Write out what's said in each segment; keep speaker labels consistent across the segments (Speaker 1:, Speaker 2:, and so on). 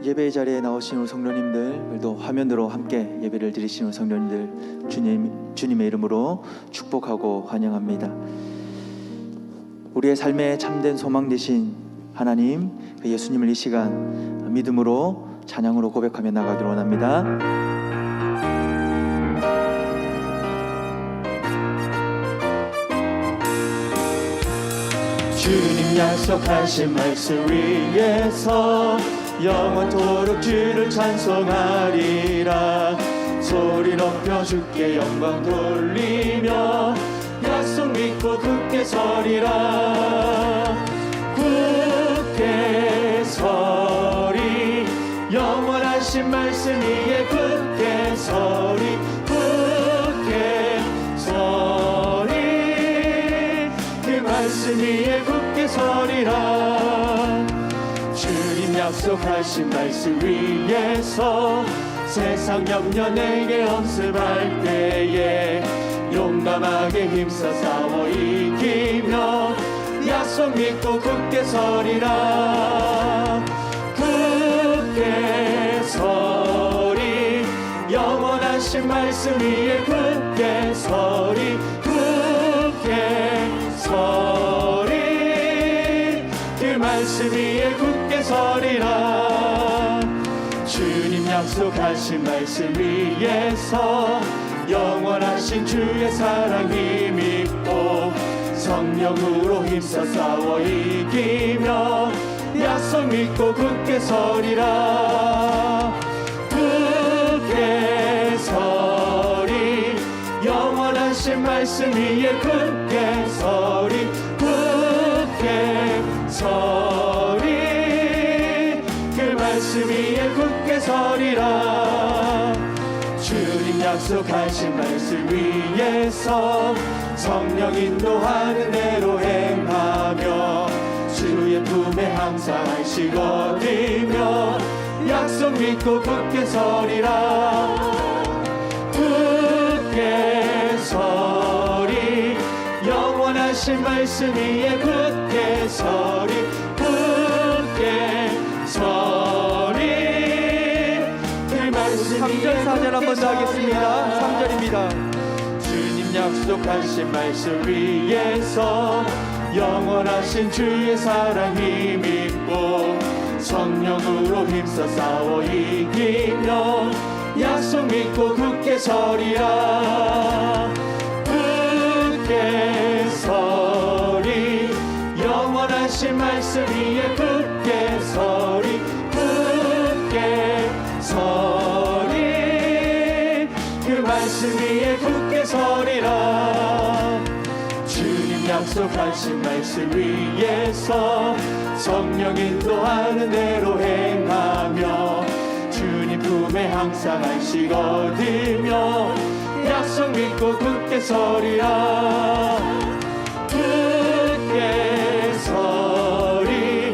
Speaker 1: 예배의 자리에 나오신 우리 성도님들, 또 화면으로 함께 예배를 드리시는 성도님들, 주님의 이름으로 축복하고 환영합니다. 우리의 삶의 참된 소망 되신 하나님, 예수님을 이 시간 믿음으로 찬양으로 고백하며 나가기를 원합니다. 주님 약속하신 말씀 위에서 영원토록 주를 찬송하리라. 소리 높여 주께 영광 돌리며 약속 믿고 굳게 서리라. 굳게 서리, 영원하신 말씀 위에 굳게 서리. 굳게 서리, 그 말씀 위에 굳게 서리라. 주님 약속하신 말씀 위에서 세상 염려 내게 엄습할 때에 용감하게 힘써 싸워 이기며 약속 믿고 굳게 서리라. 굳게 서리, 영원하신 말씀 위에 굳게 서리. 굳게 서리, 그 말씀 위에 굳게 서리라. 주님 약속하신 말씀 위에서 영원하신 주의 사랑 힘입고 성령으로 힘써 싸워 이기며 약속 믿고 굳게 서리라. 굳게 서리, 영원하신 말씀 위에 굳게 서리. 굳게 서리, 그 말씀 위에 굳게 서리라. 주님 약속하신 말씀 위에서 성령 인도하는 대로 행하며 주의 품에 항상 안식 얻으며 약속 믿고 굳게 서리라. 굳게 서리, 영원하신 말씀 위에 굳게 서리. 굳게 서리, 그 말씀 3절 4절 한번 더 하겠습니다. 3절입니다. 주님 약속하신 말씀 위에서 영원하신 주의 사랑 힘입고 성령으로 힘써 싸워 이기며 약속 믿고 굳게 서리라. 굳게 서리, 영원하신 말씀 위에 굳게 서리. 굳게 서리, 그 말씀 위에 굳게 서리라. 주님 약속하신 말씀 위에서 성령 인도하는 대로 행하며 주님 품에 항상 안식 얻으며 약속 믿고 굳게 서리라. 굳게 서리,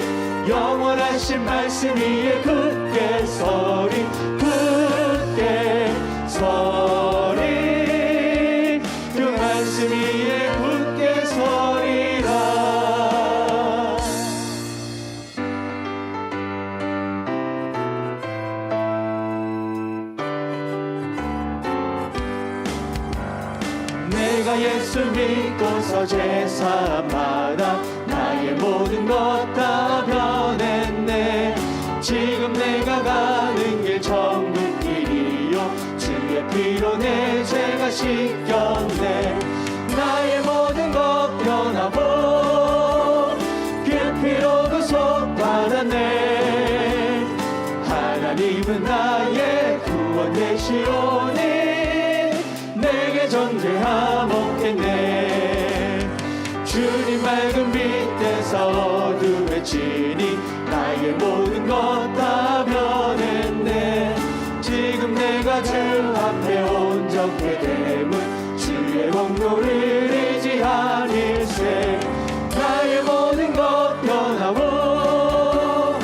Speaker 1: 영원하신 말씀 위에 굳게 서리. 굳게 서리, 그 말씀 위에 굳게 서리라. 내가 예수 믿고서 제사 받아 나의 모든 것 다 변했네. 지금 내가 가는 길 천국 길이요 주의 피로 내 죄가 씻겼네. 나의 모든 것 변하고 그 피로 구속 받았네. 하나님은 나의 구원 되시오니 내게 전제함 없겠네. 주님 맑은 빛에서 어둠에 지니 나의 모든 것 다 변했네. 지금 내가 주 앞에 온전케 됨은 주의 공로를 의지하닐세. 나의 모든 것 변하고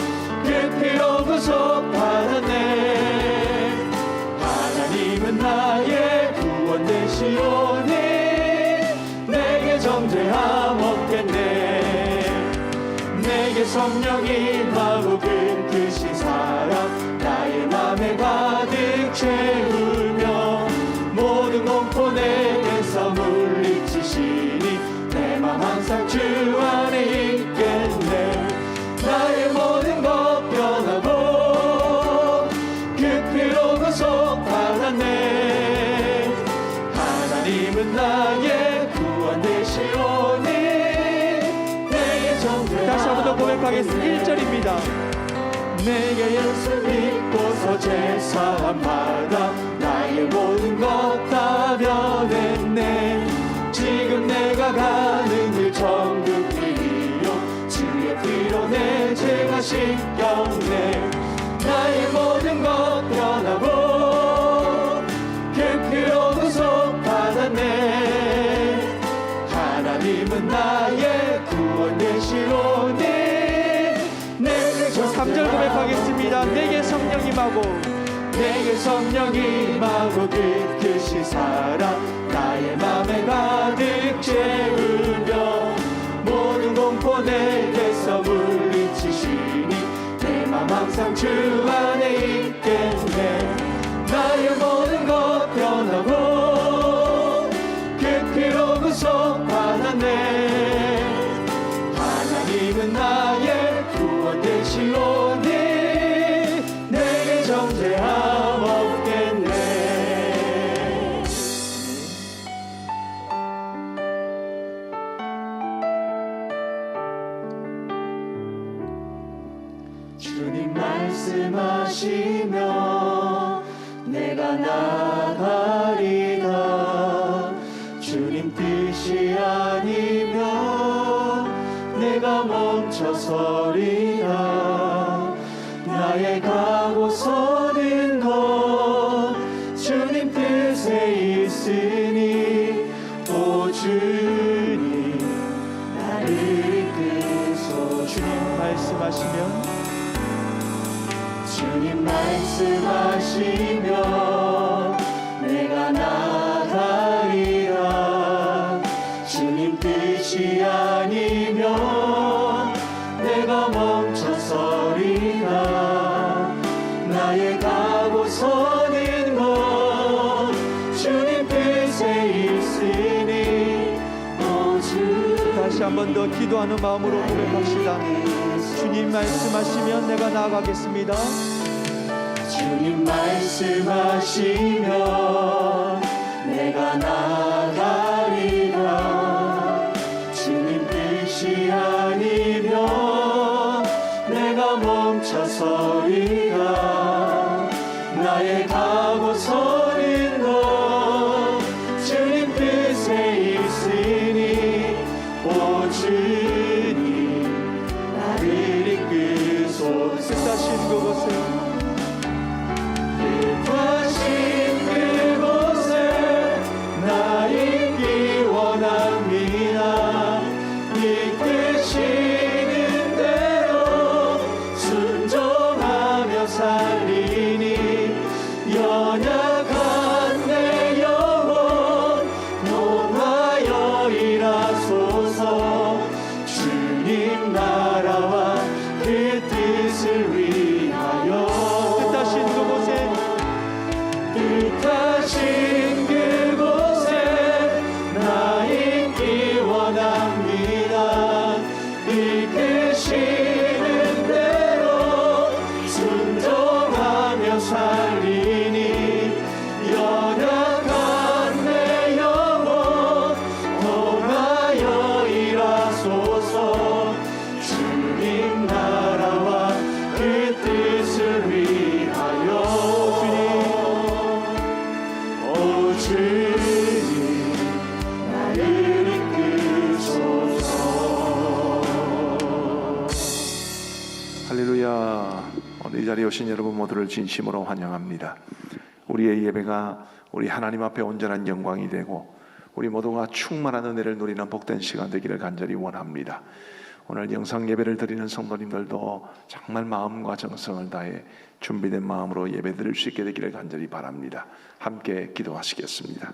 Speaker 1: 그 피로 구속 받았네. 하나님은 나의 구원 되시오니 내게 정죄함 없겠네. 내게 성령 임하고 그 크신 사랑 채우며 모든 공포 내게서 물리치시니 내 맘 항상 주 안에 있겠네. 나의 모든 것 변하고 그 피로 구속받았네. 하나님은 나의 구원 되시오니 내게 정죄. 다시 한 번 더 고백하겠습니다. 1절입니다. 내게 예수 믿고서 제사함 받아 나의 모든 것 다 변했네. 지금 내가 가는 길 천국 길이요 주의 피로 내 죄가 씻겼네. 나의 모든 것 변하고 그 피로 구속받았네. 하나님은 나의 구원 되시오니. 3절 고백하겠습니다. 내게 성령 임하고 내게 성령 임하고 뜻이 살아 나의 맘에 가득 채우며 모든 공포 내게서 물리치시니 내 맘 항상 주 안에 있겠네. 나의 모든 것 변하고 그 피로 구속받았네. 하나님은 나의 구원 되시오니 내게 정죄함 없겠네. 주님 말씀하시며 내가 나가리다. 주님 뜻이 아니면 내가 멈춰서리라. 나의 가고 서는 것 주님 뜻에 있으니 오 주님 나를 이끌소. 주님 말씀하시면 주님 말씀하시면 내가 나가리라. 주님 뜻이 아니면 내가 멈춰서리라. 나의 가고 서는 것 주님 뜻에 있으니 오 주. 다시 한 번 더 기도하는 마음으로 고백합시다. 주님 말씀하시면 내가 나아가겠습니다. 주님 말씀하시면 내가 나아가리라. 주님 뜻이 아니면 내가 멈춰서리라. 나의 가고 서는 것 주님 뜻에 있으니 오 주님 나를 이끌소. 뜻하신 그곳에 나 있기 원합니다. 이끄시는 대로 순종하며 살리니 연약한 내 영혼 농하여 일하소서. 주님 나라와 그 뜻을 위하여 뜻하신 그곳에 뜻하신 그곳에 나 있기 원합니다. 이끄시는 대로 순종하며 살리니 연약한 내 영혼 통하여 일하소서. 주님 나라와 그 뜻을 위하여 주님 나를 이끄소서.
Speaker 2: 할렐루야. 오늘 이 자리에 오신 여러분 모두를 진심으로 환영합니다. 우리의 예배가 우리 하나님 앞에 온전한 영광이 되고 우리 모두가 충만한 은혜를 누리는 복된 시간 되기를 간절히 원합니다. 오늘 영상 예배를 드리는 성도님들도 정말 마음과 정성을 다해 준비된 마음으로 예배 드릴 수 있게 되기를 간절히 바랍니다. 함께 기도하시겠습니다.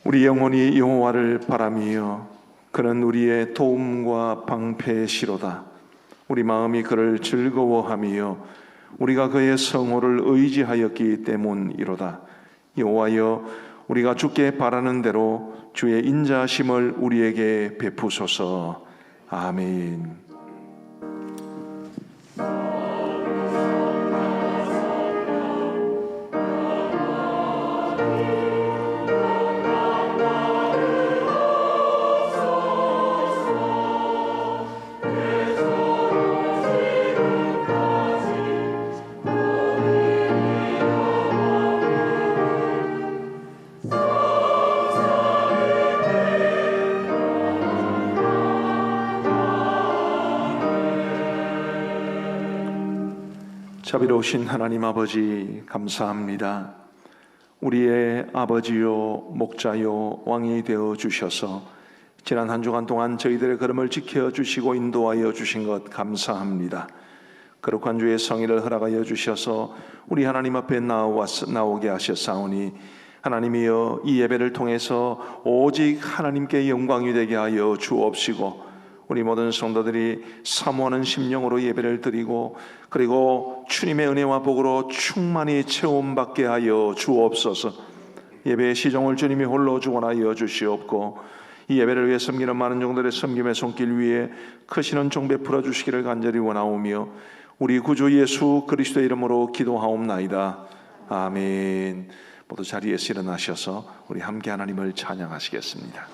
Speaker 2: 우리 영혼이 여호와를 바라며 그는 우리의 도움과 방패시로다. 우리 마음이 그를 즐거워하며 우리가 그의 성호를 의지하였기 때문이로다. 여호와여, 우리가 주께 바라는 대로 주의 인자하심을 우리에게 베푸소서. 아멘. 자비로우신 하나님 아버지, 감사합니다. 우리의 아버지요 목자요 왕이 되어 주셔서 지난 한 주간 동안 저희들의 걸음을 지켜주시고 인도하여 주신 것 감사합니다. 거룩한 주의 성의를 허락하여 주셔서 우리 하나님 앞에 나오게 하셨사오니 하나님이여, 이 예배를 통해서 오직 하나님께 영광이 되게 하여 주옵시고 우리 모든 성도들이 사모하는 심령으로 예배를 드리고 그리고 주님의 은혜와 복으로 충만히 체험받게 하여 주옵소서. 예배의 시종을 주님이 홀로 주관하여 주시옵고 이 예배를 위해 섬기는 많은 종들의 섬김의 손길 위에 크시는 종 베풀어 주시기를 간절히 원하오며 우리 구주 예수 그리스도의 이름으로 기도하옵나이다. 아멘. 모두 자리에서 일어나셔서 우리 함께 하나님을 찬양하시겠습니다.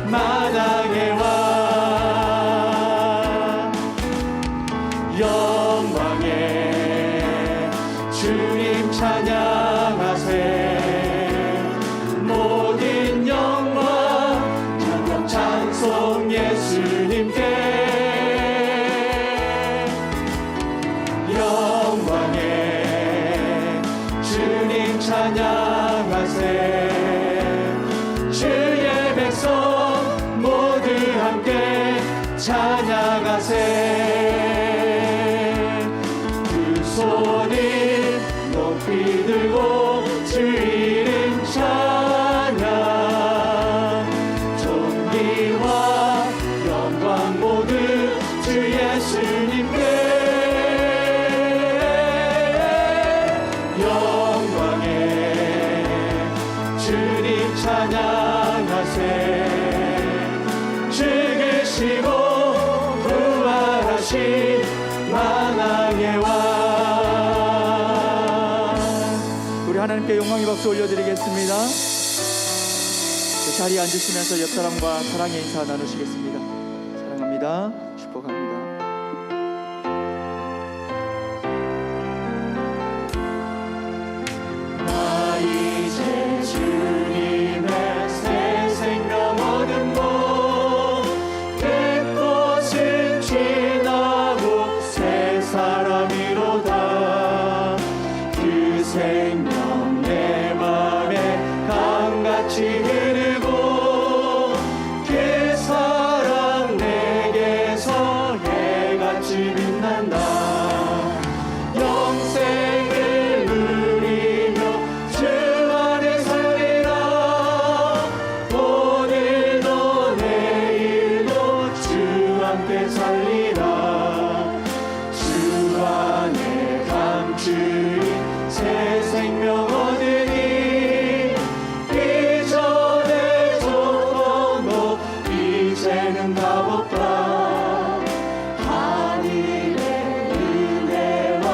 Speaker 3: 마당에 와 영광에 주님 찬양하세. 모든 영광 전력 찬송 예수님께. 영광에 주님 찬양하세. 주의 백성 모두 함께 찬양하세. 두 손을 높이 들고 주 이름 찬양. 존귀와 영광 모두 주 예수님께. 영광에 주님 찬양하세. 죽으시고 부활하신 만왕의 왕.
Speaker 1: 우리 하나님께 영광의 박수 올려드리겠습니다. 자리에 앉으시면서 옆 사람과 사랑의 인사 나누시겠습니다. 사랑합니다. 축복합니다.
Speaker 3: 나 이제 주님의 새 생명 얻은 것 그것은 지나고 새 사람이로다. 그 생명 내 맘에 강같이 흐르고 그 사랑 내게서 해같이 빛난다. 영생을 누리며 주 안에 살리라. 오늘도 내일도 주 함께 살리라. 주 안에 감추인 새 생명 얻으니 바라보다 하늘의 은혜와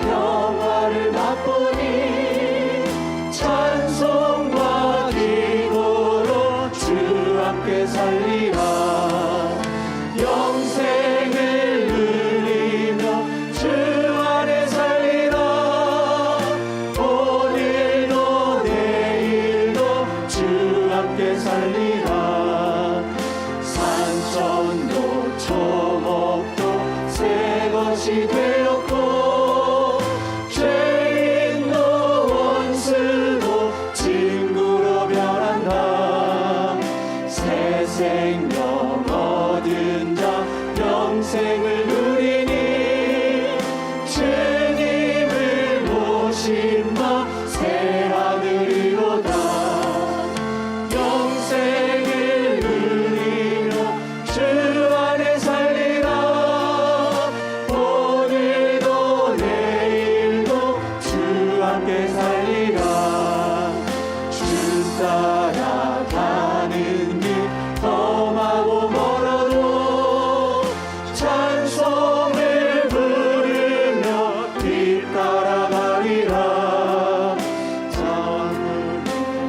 Speaker 3: 영화를 맛보니 찬송과 기도로 주 함께 살리라. 영생을 누리며 주 안에 살리라. 오늘도 내일도 주 함께 살리라. 산천도 초목도 새 것이 되었고 죄인도 원수도 친구로 변한다. 새 생명 얻은 자 영생을 누리니 주님을 모심마 새 하늘이로다. 영생을 누리며 주 안에 살리라. 오늘도 내일도 주 함께 살리라. 주 따라가는 길 험하고 멀어도 찬송을 부르며 뒤따라가리라. 저를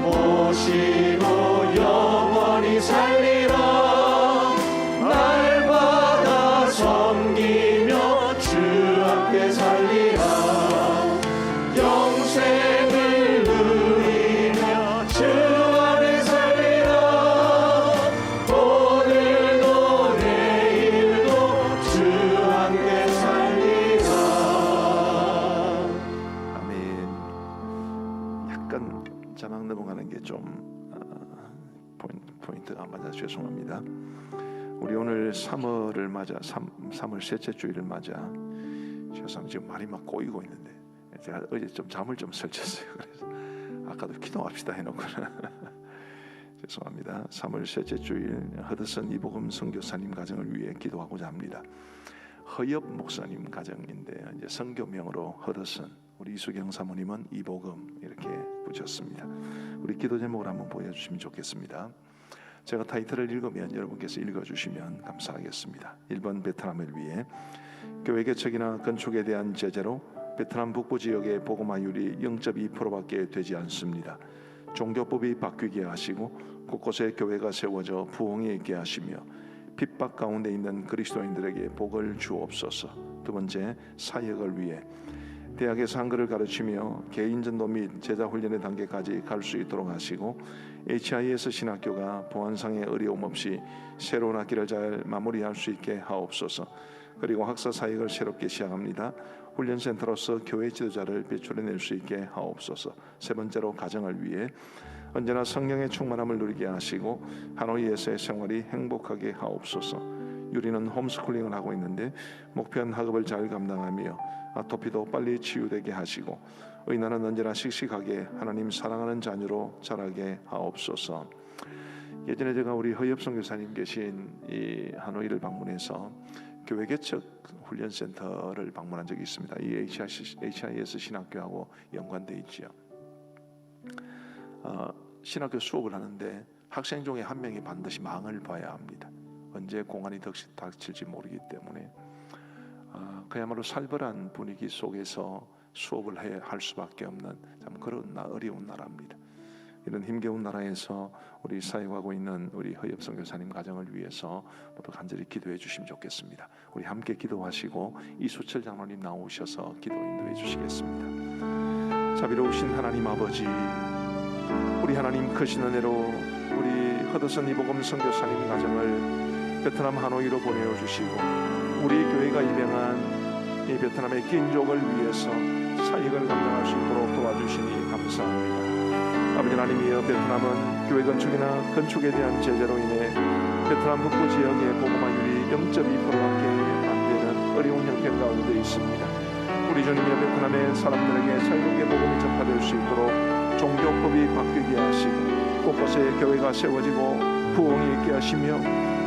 Speaker 3: 모시고 영원히 살리라. 날마다 섬기며 주 함께 살리라. 영생을 누리며 주 안에 살리라. 오늘도 내일도 주 함께 살리라.
Speaker 2: 아멘. 약간 자막 넘어가는 게 좀 포인트가 안 맞아 죄송합니다. 우리 오늘 3월을 맞아 3월 셋째 주일을 맞아 죄송합니다. 지금 말이 막 꼬이고 있는데 제가 어제 좀 잠을 좀 설쳤어요. 그래서 아까도 기도합시다 해놓고는 죄송합니다. 3월 셋째 주일 허드슨 이복음 선교사님 가정을 위해 기도하고자 합니다. 허엽 목사님 가정인데 이제 선교명으로 허드슨, 우리 이수경 사모님은 이복음 이렇게 붙였습니다. 우리 기도 제목을 한번 보여주시면 좋겠습니다. 제가 타이틀을 읽으면 여러분께서 읽어주시면 감사하겠습니다. 1번 베트남을 위해 교회 개척이나 건축에 대한 제재로 베트남 북부 지역의 복음화율이 0.2%밖에 되지 않습니다. 종교법이 바뀌게 하시고 곳곳에 교회가 세워져 부흥이 있게 하시며 핍박 가운데 있는 그리스도인들에게 복을 주옵소서. 두 번째, 사역을 위해 대학에서 한글을 가르치며 개인전도 및 제자훈련의 단계까지 갈 수 있도록 하시고 HIS 신학교가 보안상의 어려움 없이 새로운 학기를 잘 마무리할 수 있게 하옵소서. 그리고 학사 사역을 새롭게 시작합니다. 훈련센터로서 교회 지도자를 배출해낼 수 있게 하옵소서. 세 번째로, 가정을 위해 언제나 성령의 충만함을 누리게 하시고 하노이에서의 생활이 행복하게 하옵소서. 유리는 홈스쿨링을 하고 있는데 목표한 학업을 잘 감당하며 아토피도 빨리 치유되게 하시고 의나는 언제나 씩씩하게 하나님 사랑하는 자녀로 자라게 하옵소서. 예전에 제가 우리 허엽 선교사님 계신 이 하노이를 방문해서 교회 개척 훈련센터를 방문한 적이 있습니다. 이 HIS 신학교하고 연관되어 있지요. 신학교 수업을 하는데 학생 중에 한 명이 반드시 망을 봐야 합니다. 언제 공안이 닥칠지 모르기 때문에 그야말로 살벌한 분위기 속에서 수업을 할 수밖에 없는 참 그런 어려운 나라입니다. 이런 힘겨운 나라에서 우리 사역하고 있는 우리 허엽 선교사님 가정을 위해서 모두 간절히 기도해 주시면 좋겠습니다. 우리 함께 기도하시고 이수철 장로님 나오셔서 기도 인도해 주시겠습니다. 자비로우신 하나님 아버지, 우리 하나님 크신 은혜로 우리 허드슨 이복음 선교사님 가정을 베트남 하노이로 보내어 주시고 우리 교회가 입양한 이 베트남의 긴족을 위해서 사역을 감당할 수 있도록 도와주시니 감사합니다. 아버지 하나님이여, 베트남은 교회 건축이나 건축에 대한 제재로 인해 베트남 북부 지역의 복음화율이 0.2%밖에 안 되는 어려운 형편 가운데 있습니다. 우리 주님이여, 베트남의 사람들에게 자유롭게 복음이 전파될 수 있도록 종교법이 바뀌게 하시고 곳곳에 교회가 세워지고 부흥이 있게 하시며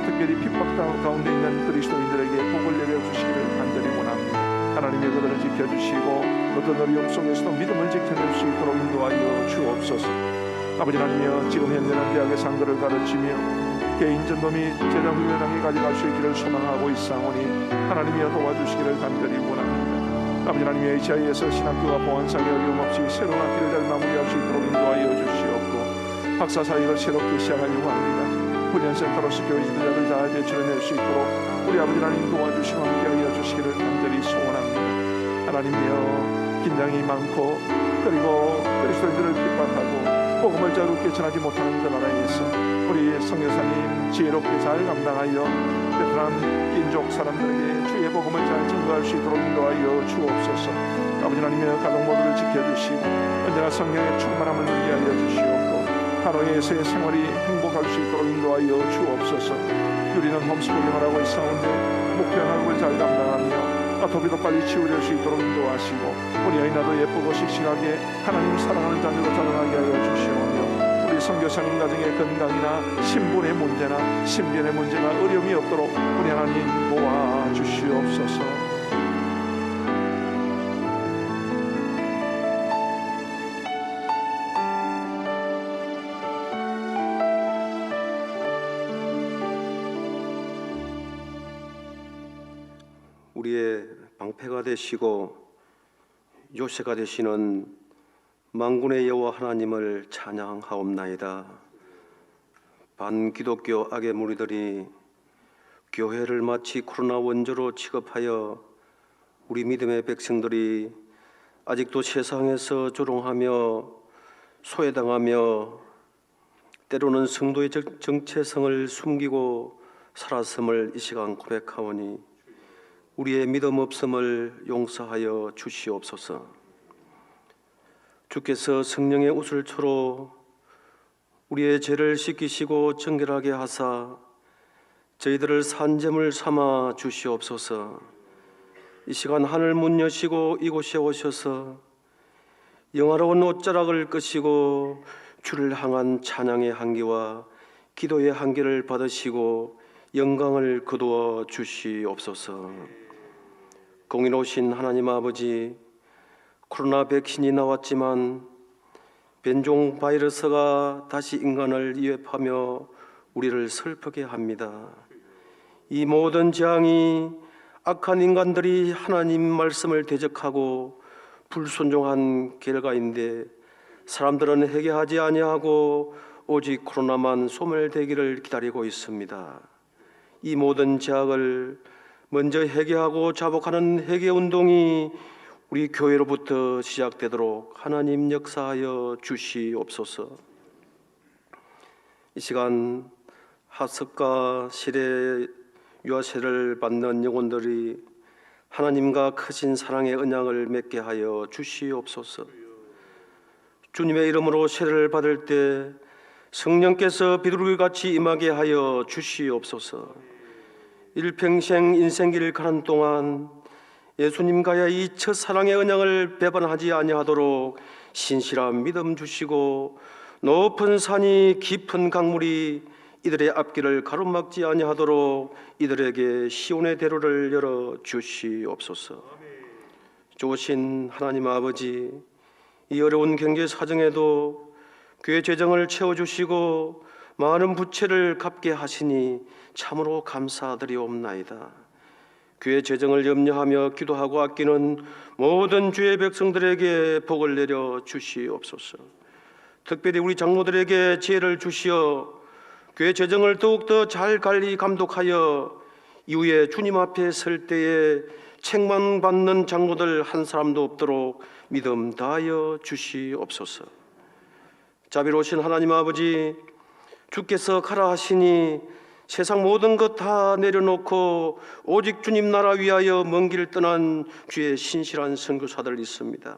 Speaker 2: 특별히 핍박 가운데 있는 그리스도인들에게 복을 내려주시기를 간절히 원합니다. 하나님의 그들을 지켜주시고 어떤 어려움 속에서도 믿음을 지켜낼 수 있도록 인도하여 주옵소서. 아버지 하나님이여, 지금 현재는 대학에서 한글을 가르치며 개인 전도및 제자 훈련 단계까지 갈 수 있기를 소망하고 있사오니 하나님이여 도와주시기를 간절히 원합니다. 아버지 하나님, HI에서 신학교와 보안사기 어려움 없이 새로운 학기를 잘 마무리할 수 있도록 인도하여 주시옵고, 박사 사역을 새롭게 시작하려고 합니다. 훈련센터로서 교회 지도자들 잘 배출해낼 수 있도록 우리 아버지 하나님 도와주시고 함께하여 주시기를 간절히 소원합니다. 하나님이여, 긴장이 많고 그리고 그리스도인들을 핍박하고 복음을 자유롭게 전하지 못하는 그 나라에서 우리 성교사님 지혜롭게 잘 감당하여 베트남 인족 사람들에게 주의 복음을 잘 증거할 수 있도록 인도하여 주옵소서. 아버지 하나님의 가족 모두를 지켜주시고 언제나 성령의 충만함을 누리게 하여 주시옵고, 하노이에서의 생활이 행복할 수 있도록 인도하여 주옵소서. 우리는 홈스쿨링을 하고 있사온데 목표한 학업을 잘 감당하며 아토피도 빨리 치유될 수 있도록 인도하시고, 우리 아이나도 예쁘고 씩씩하게 하나님 사랑하는 자녀로 자라나게 하여 주시오며, 우리 선교사님 가정의 건강이나 신분의 문제나 신변의 문제가 어려움이 없도록 우리 하나님 도와주시옵소서.
Speaker 4: 우리의 방패가 되시고 요새가 되시는 만군의 여호와 하나님을 찬양하옵나이다. 반기독교 악의 무리들이 교회를 마치 코로나 원조로 취급하여 우리 믿음의 백성들이 아직도 세상에서 조롱하며 소외당하며 때로는 성도의 정체성을 숨기고 살았음을 이 시간 고백하오니 우리의 믿음 없음을 용서하여 주시옵소서. 주께서 성령의 우슬초로 우리의 죄를 씻기시고 정결하게 하사 저희들을 산재물 삼아 주시옵소서. 이 시간 하늘 문 여시고 이곳에 오셔서 영화로운 옷자락을 끄시고 주를 향한 찬양의 한기와 기도의 한기를 받으시고 영광을 거두어 주시옵소서. 공의로우신 하나님 아버지, 코로나 백신이 나왔지만 변종 바이러스가 다시 인간을 위협하며 우리를 슬프게 합니다. 이 모든 재앙이 악한 인간들이 하나님 말씀을 대적하고 불순종한 결과인데, 사람들은 회개하지 아니하고 오직 코로나만 소멸되기를 기다리고 있습니다. 이 모든 죄악을 먼저 회개하고 자복하는 회개운동이 우리 교회로부터 시작되도록 하나님 역사하여 주시옵소서. 이 시간 하석과 실의 유아세를 받는 영혼들이 하나님과 크신 사랑의 언약을 맺게 하여 주시옵소서. 주님의 이름으로 세례를 받을 때 성령께서 비둘기같이 임하게 하여 주시옵소서. 일평생 인생길을 가는 동안 예수님과의 이 첫사랑의 언약을 배반하지 아니하도록 신실한 믿음 주시고, 높은 산이 깊은 강물이 이들의 앞길을 가로막지 아니하도록 이들에게 시온의 대로를 열어 주시옵소서. 좋으신 하나님 아버지, 이 어려운 경제 사정에도 교회 재정을 채워주시고 많은 부채를 갚게 하시니 참으로 감사드리옵나이다. 교회 재정을 염려하며 기도하고 아끼는 모든 주의 백성들에게 복을 내려 주시옵소서. 특별히 우리 장로들에게 지혜를 주시어 교회 재정을 더욱더 잘 관리 감독하여 이후에 주님 앞에 설 때에 책망받는 장로들 한 사람도 없도록 믿음 다하여 주시옵소서. 자비로우신 하나님 아버지, 주께서 가라 하시니 세상 모든 것 다 내려놓고 오직 주님 나라 위하여 먼 길을 떠난 주의 신실한 선교사들 있습니다.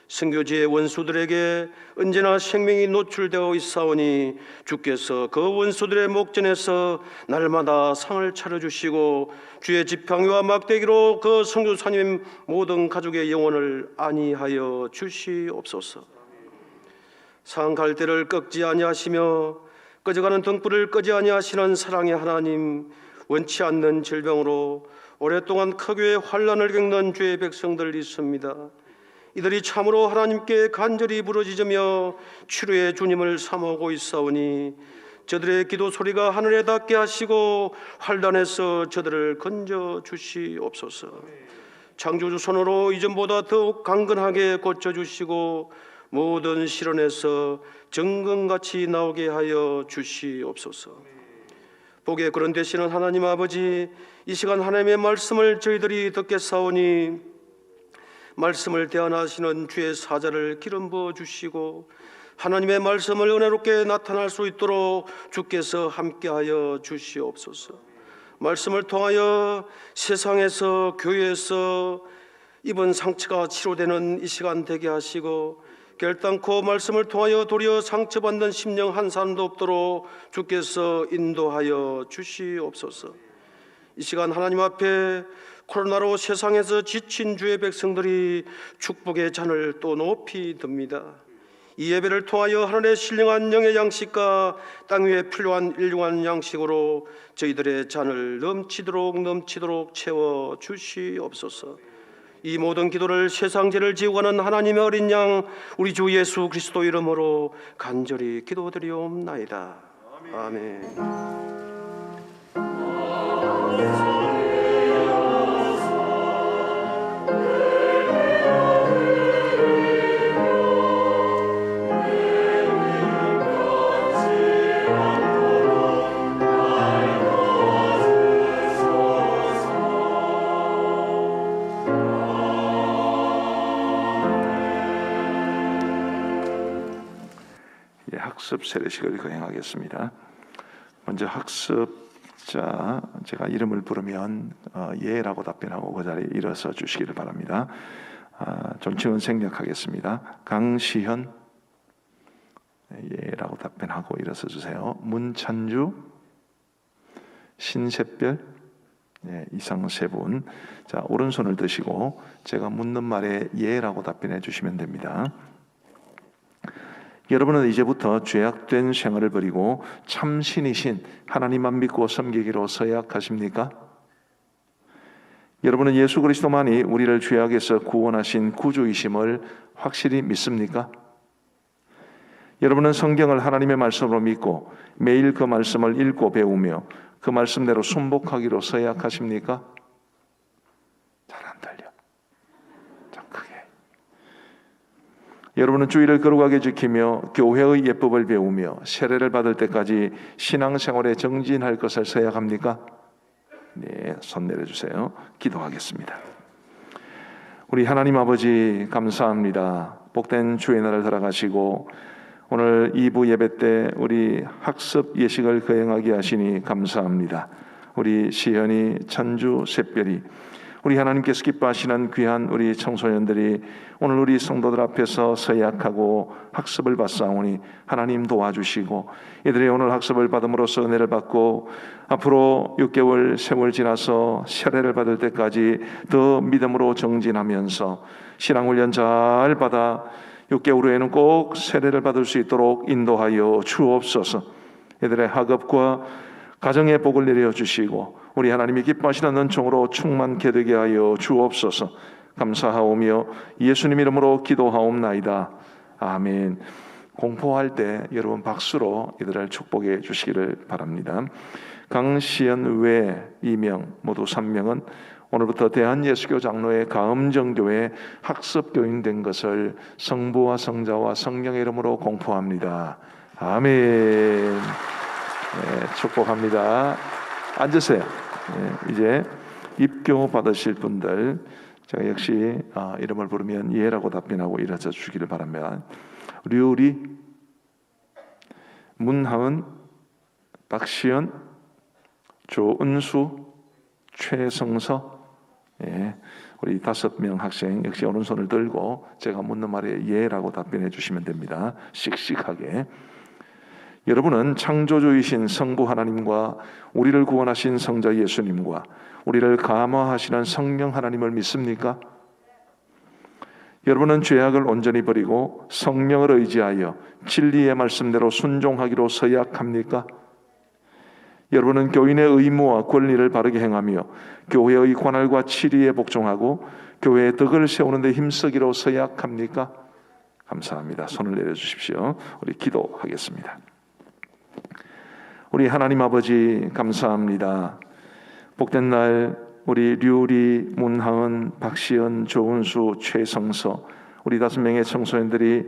Speaker 4: 선교지의 원수들에게 언제나 생명이 노출되어 있사오니 주께서 그 원수들의 목전에서 날마다 상을 차려주시고 주의 지팡이와 막대기로 그 선교사님 모든 가족의 영혼을 안위하여 주시옵소서. 상 갈대를 꺾지 아니하시며 꺼져가는 등불을 끄지 아니하시는 사랑의 하나님, 원치 않는 질병으로 오랫동안 크게 환난을 겪는 주의 백성들 있습니다. 이들이 참으로 하나님께 간절히 부르짖으며 치료의 주님을 사모하고 있사오니 저들의 기도 소리가 하늘에 닿게 하시고 환난에서 저들을 건져 주시옵소서. 창조주 손으로 이전보다 더욱 강건하게 고쳐주시고 모든 시련에서 정금같이 나오게 하여 주시옵소서. 복의 그런 되시는 하나님 아버지, 이 시간 하나님의 말씀을 저희들이 듣겠사오니 말씀을 대안하시는 주의 사자를 기름 부어 주시고 하나님의 말씀을 은혜롭게 나타날 수 있도록 주께서 함께하여 주시옵소서. 말씀을 통하여 세상에서 교회에서 입은 상처가 치료되는 이 시간 되게 하시고 결단코 말씀을 통하여 도리어 상처받는 심령 한 사람도 없도록 주께서 인도하여 주시옵소서. 이 시간 하나님 앞에 코로나로 세상에서 지친 주의 백성들이 축복의 잔을 또 높이 듭니다. 이 예배를 통하여 하늘의 신령한 영의 양식과 땅 위에 필요한 일용한 양식으로 저희들의 잔을 넘치도록 채워 주시옵소서. 이 모든 기도를 세상 죄를 지고 가는 하나님의 어린 양 우리 주 예수 그리스도 이름으로 간절히 기도드리옵나이다. 아멘.
Speaker 2: 학습 세례식을 거행하겠습니다. 먼저 학습자 제가 이름을 부르면 예라고 답변하고 그 자리에 일어서 주시기를 바랍니다. 존칭은 생략하겠습니다. 강시현 예라고 답변하고 일어서 주세요. 문찬주, 신샛별 이상 세 분. 자, 오른손을 드시고 제가 묻는 말에 예라고 답변해 주시면 됩니다. 여러분은 이제부터 죄악된 생활을 버리고 참신이신 하나님만 믿고 섬기기로 서약하십니까? 여러분은 예수 그리스도만이 우리를 죄악에서 구원하신 구주이심을 확실히 믿습니까? 여러분은 성경을 하나님의 말씀으로 믿고 매일 그 말씀을 읽고 배우며 그 말씀대로 순복하기로 서약하십니까? 잘 안 들려. 좀 크게. 여러분은 주의를 거룩하게 지키며 교회의 예법을 배우며 세례를 받을 때까지 신앙생활에 정진할 것을 서약합니까? 네, 손 내려주세요. 기도하겠습니다. 우리 하나님 아버지 감사합니다. 복된 주의 날을 들어가시고 오늘 2부 예배 때 우리 학습 예식을 거행하게 하시니 감사합니다. 우리 시현이, 찬주, 샛별이 우리 하나님께서 기뻐하시는 귀한 우리 청소년들이 오늘 우리 성도들 앞에서 서약하고 학습을 받사오니 하나님 도와주시고 이들이 오늘 학습을 받음으로써 은혜를 받고 앞으로 6개월 세월 지나서 세례를 받을 때까지 더 믿음으로 정진하면서 신앙훈련 잘 받아 6개월 후에는 꼭 세례를 받을 수 있도록 인도하여 주옵소서. 이들의 학업과 가정의 복을 내려주시고 우리 하나님이 기뻐하시는 은총으로 충만케 되게 하여 주옵소서. 감사하오며 예수님 이름으로 기도하옵나이다. 아멘. 공포할 때 여러분 박수로 이들을 축복해 주시기를 바랍니다. 강시연, 외, 이명 모두 3명은 오늘부터 대한예수교 장로회 가음정교회 학습교인 된 것을 성부와 성자와 성령의 이름으로 공포합니다. 아멘. 네, 축복합니다. 앉으세요. 네, 이제 입교 받으실 분들 제가 역시 이름을 부르면 예라고 답변하고 일어서 주기를 바랍니다. 류리, 문하은, 박시연, 조은수, 최성서, 우리 5명 학생 역시 오른손을 들고 제가 묻는 말에 예라고 답변해 주시면 됩니다. 씩씩하게. 여러분은 창조주이신 성부 하나님과 우리를 구원하신 성자 예수님과 우리를 감화하시는 성령 하나님을 믿습니까? 여러분은 죄악을 온전히 버리고 성령을 의지하여 진리의 말씀대로 순종하기로 서약합니까? 여러분은 교인의 의무와 권리를 바르게 행하며 교회의 관할과 치리에 복종하고 교회의 덕을 세우는 데 힘쓰기로 서약합니까? 감사합니다. 손을 내려주십시오. 우리 기도하겠습니다. 우리 하나님 아버지 감사합니다. 복된 날 우리 류리, 문하은, 박시연, 조은수, 최성서 우리 5명의 청소년들이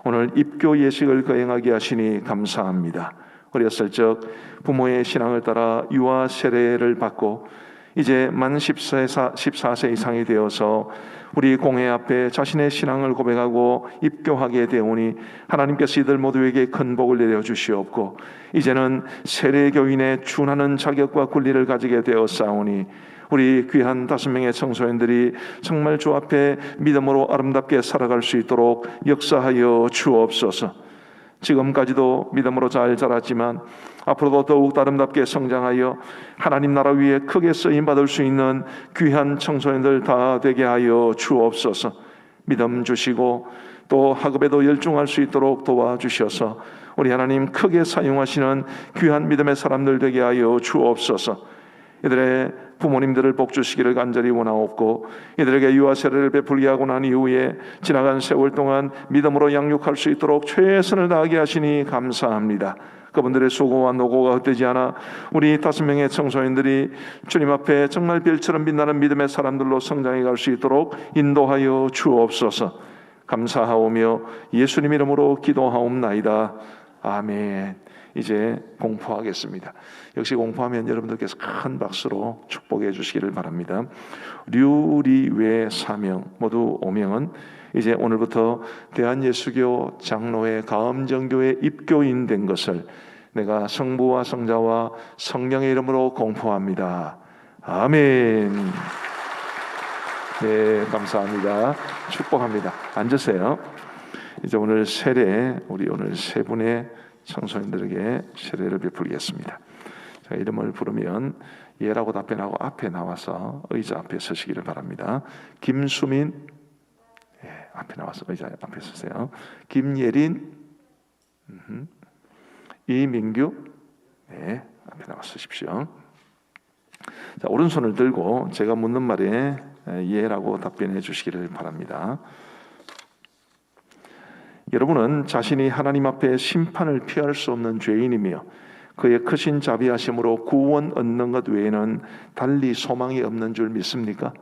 Speaker 2: 오늘 입교 예식을 거행하게 하시니 감사합니다. 어렸을 적 부모의 신앙을 따라 유아 세례를 받고 이제 만 14세 이상이 되어서 우리 공회 앞에 자신의 신앙을 고백하고 입교하게 되오니 하나님께서 이들 모두에게 큰 복을 내려주시옵고 이제는 세례교인에 준하는 자격과 권리를 가지게 되었사오니 우리 귀한 5명의 청소년들이 정말 주 앞에 믿음으로 아름답게 살아갈 수 있도록 역사하여 주옵소서. 지금까지도 믿음으로 잘 자랐지만 앞으로도 더욱 아름답게 성장하여 하나님 나라 위에 크게 쓰임받을 수 있는 귀한 청소년들 다 되게 하여 주옵소서. 믿음 주시고 또 학업에도 열중할 수 있도록 도와주셔서 우리 하나님 크게 사용하시는 귀한 믿음의 사람들 되게 하여 주옵소서. 이들의 부모님들을 복 주시기를 간절히 원하옵고 이들에게 유아 세례를 베풀게 하고 난 이후에 지나간 세월 동안 믿음으로 양육할 수 있도록 최선을 다하게 하시니 감사합니다. 그분들의 수고와 노고가 헛되지 않아 우리 5명의 청소년들이 주님 앞에 정말 별처럼 빛나는 믿음의 사람들로 성장해 갈 수 있도록 인도하여 주옵소서. 감사하오며 예수님 이름으로 기도하옵나이다. 아멘. 이제 공포하겠습니다. 역시 공포하면 여러분들께서 큰 박수로 축복해 주시기를 바랍니다. 류리외 사명 모두 5명은 이제 오늘부터 대한예수교 장로회 가음정교회 입교인 된 것을 내가 성부와 성자와 성령의 이름으로 공포합니다. 아멘. 네, 감사합니다. 축복합니다. 앉으세요. 이제 오늘 세례 우리 오늘 세 분의 청소년들에게 세례를 베풀겠습니다. 자, 이름을 부르면 예라고 답변하고 앞에 나와서 의자 앞에 서시기를 바랍니다. 김수민, 앞에 나와서 의자 앞에 서세요. 김예린, 이민규, 앞에 나와 서십시오. 자, 오른손을 들고 제가 묻는 말에 예라고 답변해 주시기를 바랍니다. 여러분은 자신이 하나님 앞에 심판을 피할 수 없는 죄인이며 그의 크신 자비하심으로 구원 얻는 것 외에는 달리 소망이 없는 줄 믿습니까?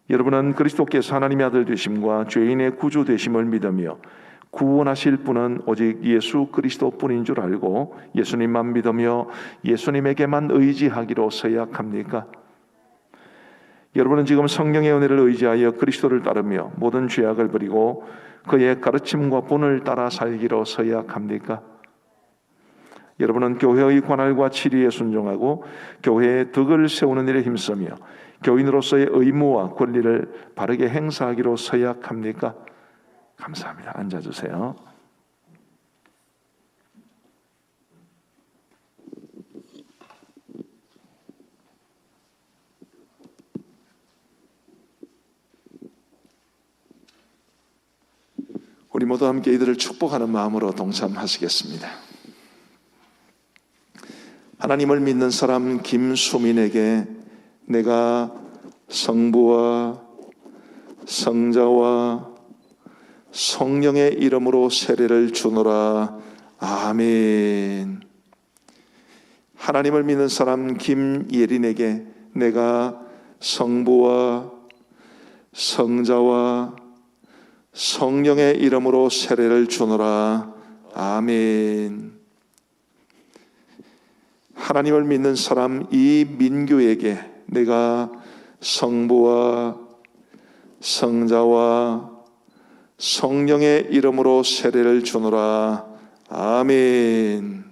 Speaker 2: 여러분은 그리스도께서 하나님의 아들 되심과 죄인의 구주 되심을 믿으며 구원하실 분은 오직 예수 그리스도뿐인 줄 알고 예수님만 믿으며 예수님에게만 의지하기로 서약합니까? 여러분은 지금 성령의 은혜를 의지하여 그리스도를 따르며 모든 죄악을 버리고 그의 가르침과 본을 따라 살기로 서약합니까? 여러분은 교회의 관할과 치리에 순종하고 교회의 덕을 세우는 일에 힘쓰며 교인으로서의 의무와 권리를 바르게 행사하기로 서약합니까? 감사합니다. 앉아주세요. 우리 모두 함께 이들을 축복하는 마음으로 동참하시겠습니다. 하나님을 믿는 사람 김수민에게 내가 성부와 성자와 성령의 이름으로 세례를 주노라. 아멘. 하나님을 믿는 사람 김예린에게 내가 성부와 성자와 성령의 이름으로 세례를 주노라. 아멘. 하나님을 믿는 사람 이민규에게 내가 성부와 성자와 성령의 이름으로 세례를 주노라. 아멘.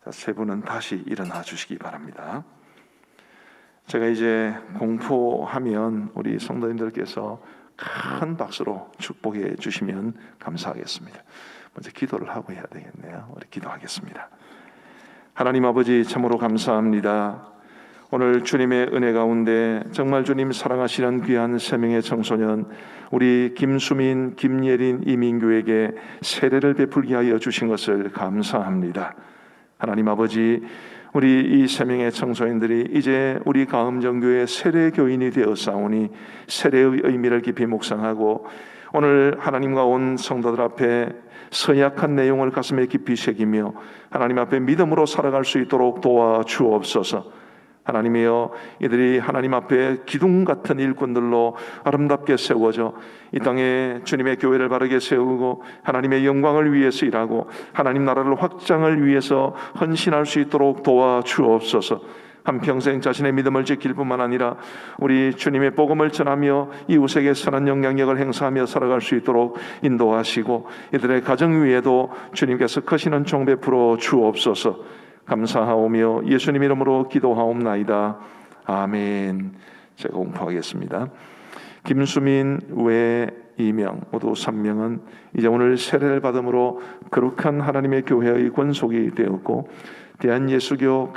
Speaker 2: 자, 세 분은 다시 일어나 주시기 바랍니다. 제가 이제 공포하면 우리 성도님들께서 큰 박수로 축복해 주시면 감사하겠습니다. 먼저 기도를 하고 해야 되겠네요. 우리 기도하겠습니다. 하나님 아버지 참으로 감사합니다. 오늘 주님의 은혜 가운데 정말 주님 사랑하시는 귀한 세 명의 청소년 우리 김수민, 김예린, 이민규에게 세례를 베풀게 하여 주신 것을 감사합니다. 하나님 아버지 우리 이 세 명의 청소년들이 이제 우리 가음정교회 세례교인이 되었사오니 세례의 의미를 깊이 묵상하고 오늘 하나님과 온 성도들 앞에 서약한 내용을 가슴에 깊이 새기며 하나님 앞에 믿음으로 살아갈 수 있도록 도와주옵소서. 하나님이여, 이들이 하나님 앞에 기둥 같은 일꾼들로 아름답게 세워져 이 땅에 주님의 교회를 바르게 세우고 하나님의 영광을 위해서 일하고 하나님 나라를 확장을 위해서 헌신할 수 있도록 도와주옵소서. 한평생 자신의 믿음을 지킬 뿐만 아니라 우리 주님의 복음을 전하며 이웃에게 선한 영향력을 행사하며 살아갈 수 있도록 인도하시고 이들의 가정 위에도 주님께서 크시는 종 베풀어 주옵소서. 감사하오며 예수님 이름으로 기도하옵나이다. 아멘. 제가 공포하겠습니다. 김수민, 외, 이명 모두 3명은 이제 오늘 세례를 받음으로 거룩한 하나님의 교회의 권속이 되었고 대한예수교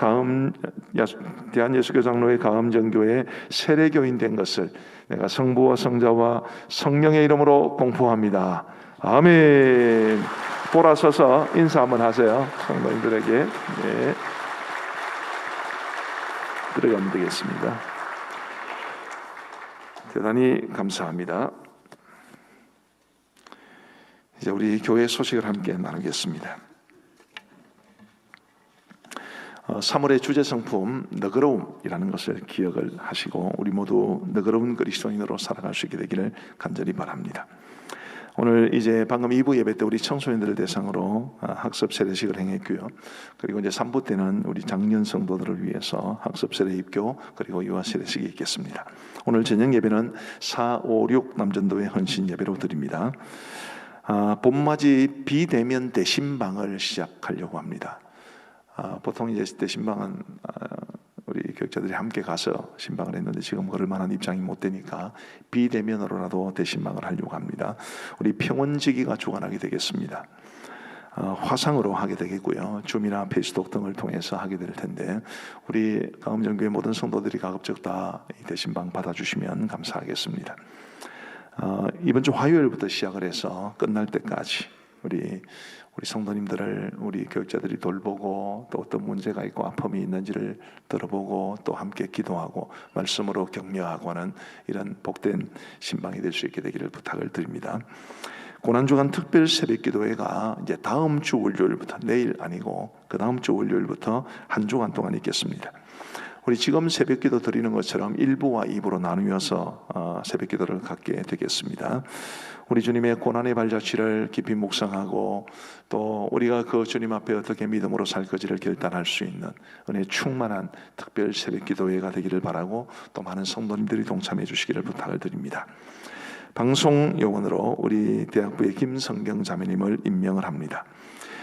Speaker 2: 장로회 가음정교회 세례교인 된 것을 내가 성부와 성자와 성령의 이름으로 공포합니다. 아멘. 돌아서서 인사 한번 하세요. 성도님들에게. 네. 들어가면 되겠습니다. 대단히 감사합니다. 이제 우리 교회 소식을 함께 나누겠습니다. 3월의 주제 성품 너그러움이라는 것을 기억을 하시고 우리 모두 너그러운 그리스도인으로 살아갈 수 있게 되기를 간절히 바랍니다. 오늘 이제 방금 2부 예배 때 우리 청소년들을 대상으로 학습 세례식을 행했고요. 그리고 이제 3부 때는 우리 장년 성도들을 위해서 학습 세례 입교 그리고 유아 세례식이 있겠습니다. 오늘 저녁 예배는 4, 5, 6 남전도회 헌신 예배로 드립니다. 봄맞이 비대면 대신방을 시작하려고 합니다. 보통 이제 대신방은 우리 교육자들이 함께 가서 신방을 했는데 지금 그럴 만한 입장이 못 되니까 비대면으로라도 대신방을 하려고 합니다. 우리 평원지기가 주관하게 되겠습니다. 화상으로 하게 되겠고요. 줌이나 페이스북 등을 통해서 하게 될 텐데 우리 가음정교회 모든 성도들이 가급적 다 이 대신방 받아주시면 감사하겠습니다. 이번 주 화요일부터 시작을 해서 끝날 때까지 우리 성도님들을 우리 교육자들이 돌보고 또 어떤 문제가 있고 아픔이 있는지를 들어보고 또 함께 기도하고 말씀으로 격려하고 하는 이런 복된 신방이 될 수 있게 되기를 부탁을 드립니다. 고난주간 특별 새벽기도회가 이제 다음 주 월요일부터, 내일 아니고 그 다음 주 월요일부터 한 주간 동안 있겠습니다. 우리 지금 새벽기도 드리는 것처럼 1부와 2부로 나누어서 새벽기도를 갖게 되겠습니다. 우리 주님의 고난의 발자취를 깊이 묵상하고 또 우리가 그 주님 앞에 어떻게 믿음으로 살 것인지를 결단할 수 있는 은혜 충만한 특별 새벽기도회가 되기를 바라고 또 많은 성도님들이 동참해 주시기를 부탁을 드립니다. 방송 요원으로 우리 대학부의 김성경 자매님을 임명을 합니다.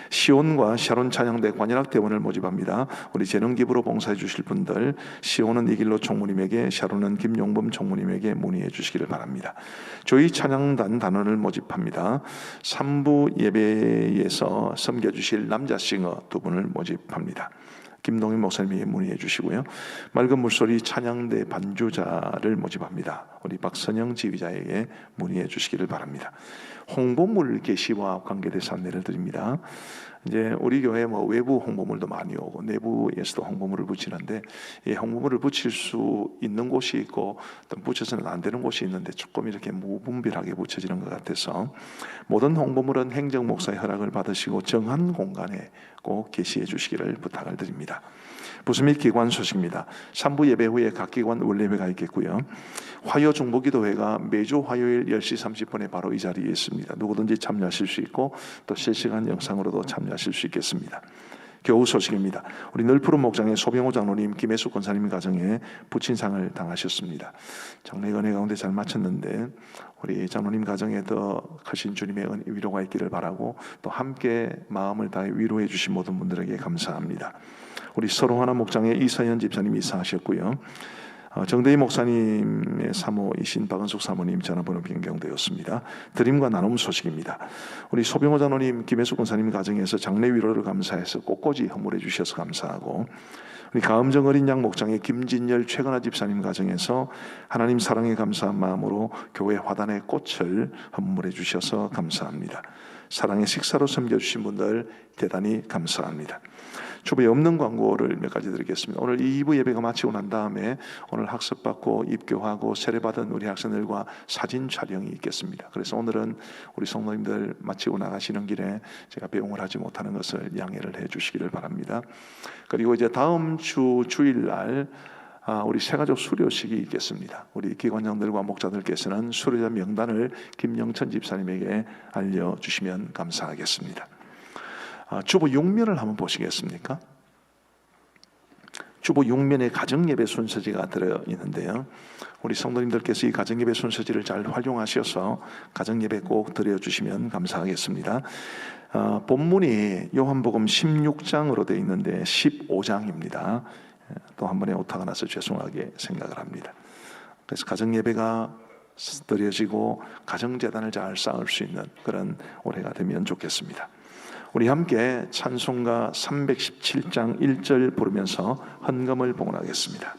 Speaker 2: 시온과 샤론 찬양대 관현악 대원을 모집합니다. 우리 재능기부로 봉사해 주실 분들 시온은 이길로 총무님에게, 샤론은 김용범 총무님에게 문의해 주시기를 바랍니다. 조이 찬양단 단원을 모집합니다. 3부 예배에서 섬겨주실 남자 싱어 2분을 모집합니다. 김동인 목사님에게 문의해 주시고요. 맑은 물소리 찬양대 반주자를 모집합니다. 우리 박선영 지휘자에게 문의해 주시기를 바랍니다. 홍보물 게시와 관계돼서 안내를 드립니다. 이제 우리 교회 외부 홍보물도 많이 오고 내부에서도 홍보물을 붙이는데 이 홍보물을 붙일 수 있는 곳이 있고 또 붙여서는 안 되는 곳이 있는데 조금 이렇게 무분별하게 붙여지는 것 같아서 모든 홍보물은 행정 목사의 허락을 받으시고 정한 공간에 꼭 게시해 주시기를 부탁을 드립니다. 부수 및 기관 소식입니다. 3부 예배 후에 각 기관 원례회가 있겠고요. 화요 중보기도회가 매주 화요일 10시 30분에 바로 이 자리에 있습니다. 누구든지 참여하실 수 있고 또 실시간 영상으로도 참여하실 수 있겠습니다. 교우 소식입니다. 우리 늘푸른 목장의 소병호 장로님, 김혜숙 권사님 가정에 부친상을 당하셨습니다. 장래 은혜 가운데 잘 마쳤는데 우리 장로님 가정에 더 크신 주님의 위로가 있기를 바라고 또 함께 마음을 다해 위로해 주신 모든 분들에게 감사합니다. 우리 서롱하나 목장의 이서연 집사님이 이사하셨고요. 정대희 목사님의 사모이신 박은숙 사모님 전화번호 변경되었습니다. 드림과 나눔 소식입니다. 우리 소병호 장로님, 김혜숙 권사님 가정에서 장례 위로를 감사해서 꽃꽂이 헌물해 주셔서 감사하고 우리 가음정 어린 양 목장의 김진열 최건아 집사님 가정에서 하나님 사랑에 감사한 마음으로 교회 화단에 꽃을 헌물해 주셔서 감사합니다. 사랑의 식사로 섬겨주신 분들 대단히 감사합니다. 주보에 없는 광고를 몇 가지 드리겠습니다. 오늘 2부 예배가 마치고 난 다음에 오늘 학습받고 입교하고 세례받은 우리 학생들과 사진 촬영이 있겠습니다. 그래서 오늘은 우리 성도님들 마치고 나가시는 길에 제가 배웅을 하지 못하는 것을 양해를 해 주시기를 바랍니다. 그리고 이제 다음 주 주일날 우리 새가족 수료식이 있겠습니다. 우리 기관장들과 목자들께서는 수료자 명단을 김영천 집사님에게 알려주시면 감사하겠습니다. 주보 6면을 한번 보시겠습니까? 주보 6면에 가정예배 순서지가 들어있는데요. 우리 성도님들께서 이 가정예배 순서지를 잘 활용하셔서 가정예배 꼭 드려주시면 감사하겠습니다. 본문이 요한복음 16장으로 되어 있는데 15장입니다. 또 한 번에 오타가 나서 죄송하게 생각을 합니다. 그래서 가정예배가 드려지고 가정재단을 잘 쌓을 수 있는 그런 올해가 되면 좋겠습니다. 우리 함께 찬송가 317장 1절 부르면서 헌금을 봉헌하겠습니다.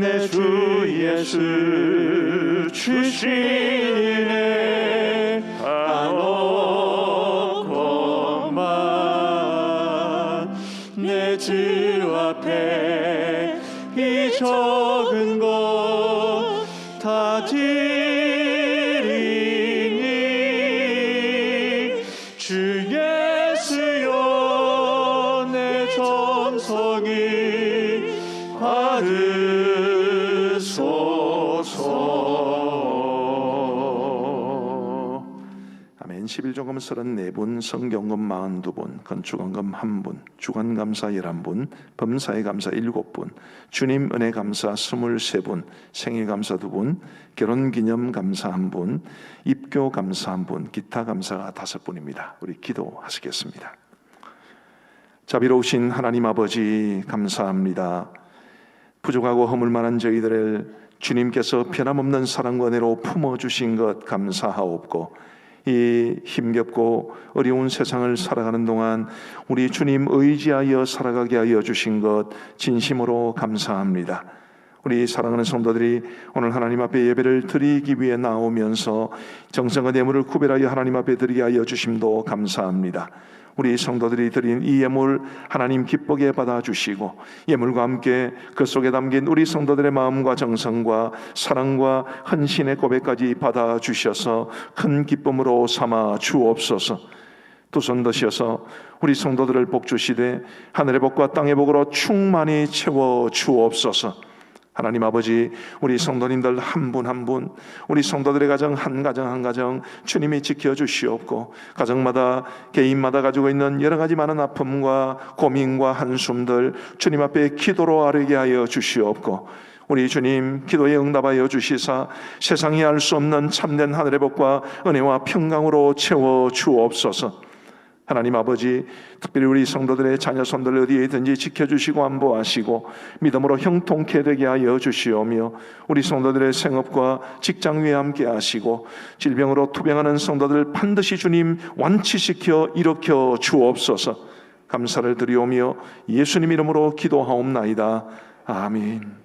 Speaker 3: 내 주 예수 주신 은혜 한없고만 내 주 앞에 이 적은 것 다 드리니 주 예수여 내 정성이 받으소서.
Speaker 2: 아멘. 11조금 34분, 성경금 42분, 건축원금 1분, 주간감사 11분, 범사에감사 7분, 주님 은혜감사 23분, 생일감사 2분, 결혼기념감사 1분, 입교감사 1분, 기타감사가 5분입니다. 우리 기도하시겠습니다. 자비로우신 하나님 아버지 감사합니다. 부족하고 허물만한 저희들을 주님께서 변함없는 사랑과 은혜로 품어주신 것 감사하옵고, 이 힘겹고 어려운 세상을 살아가는 동안 우리 주님 의지하여 살아가게 하여 주신 것 진심으로 감사합니다. 우리 사랑하는 성도들이 오늘 하나님 앞에 예배를 드리기 위해 나오면서 정성과 예물을 구별하여 하나님 앞에 드리게 하여 주심도 감사합니다. 우리 성도들이 드린 이 예물 하나님 기쁘게 받아주시고, 예물과 함께 그 속에 담긴 우리 성도들의 마음과 정성과 사랑과 헌신의 고백까지 받아주셔서 큰 기쁨으로 삼아 주옵소서. 두 손 드셔서 우리 성도들을 복주시되 하늘의 복과 땅의 복으로 충만히 채워 주옵소서. 하나님 아버지, 우리 성도님들 한 분 한 분, 우리 성도들의 가정 한 가정 주님이 지켜주시옵고, 가정마다 개인마다 가지고 있는 여러 가지 많은 아픔과 고민과 한숨들 주님 앞에 기도로 아뢰게 하여 주시옵고, 우리 주님 기도에 응답하여 주시사 세상이 알 수 없는 참된 하늘의 복과 은혜와 평강으로 채워 주옵소서. 하나님 아버지, 특별히 우리 성도들의 자녀 손들 어디에 있든지 지켜주시고 안보하시고 믿음으로 형통케 되게 하여 주시오며, 우리 성도들의 생업과 직장 위에 함께 하시고 질병으로 투병하는 성도들 반드시 주님 완치시켜 일으켜 주옵소서. 감사를 드리오며 예수님 이름으로 기도하옵나이다. 아멘.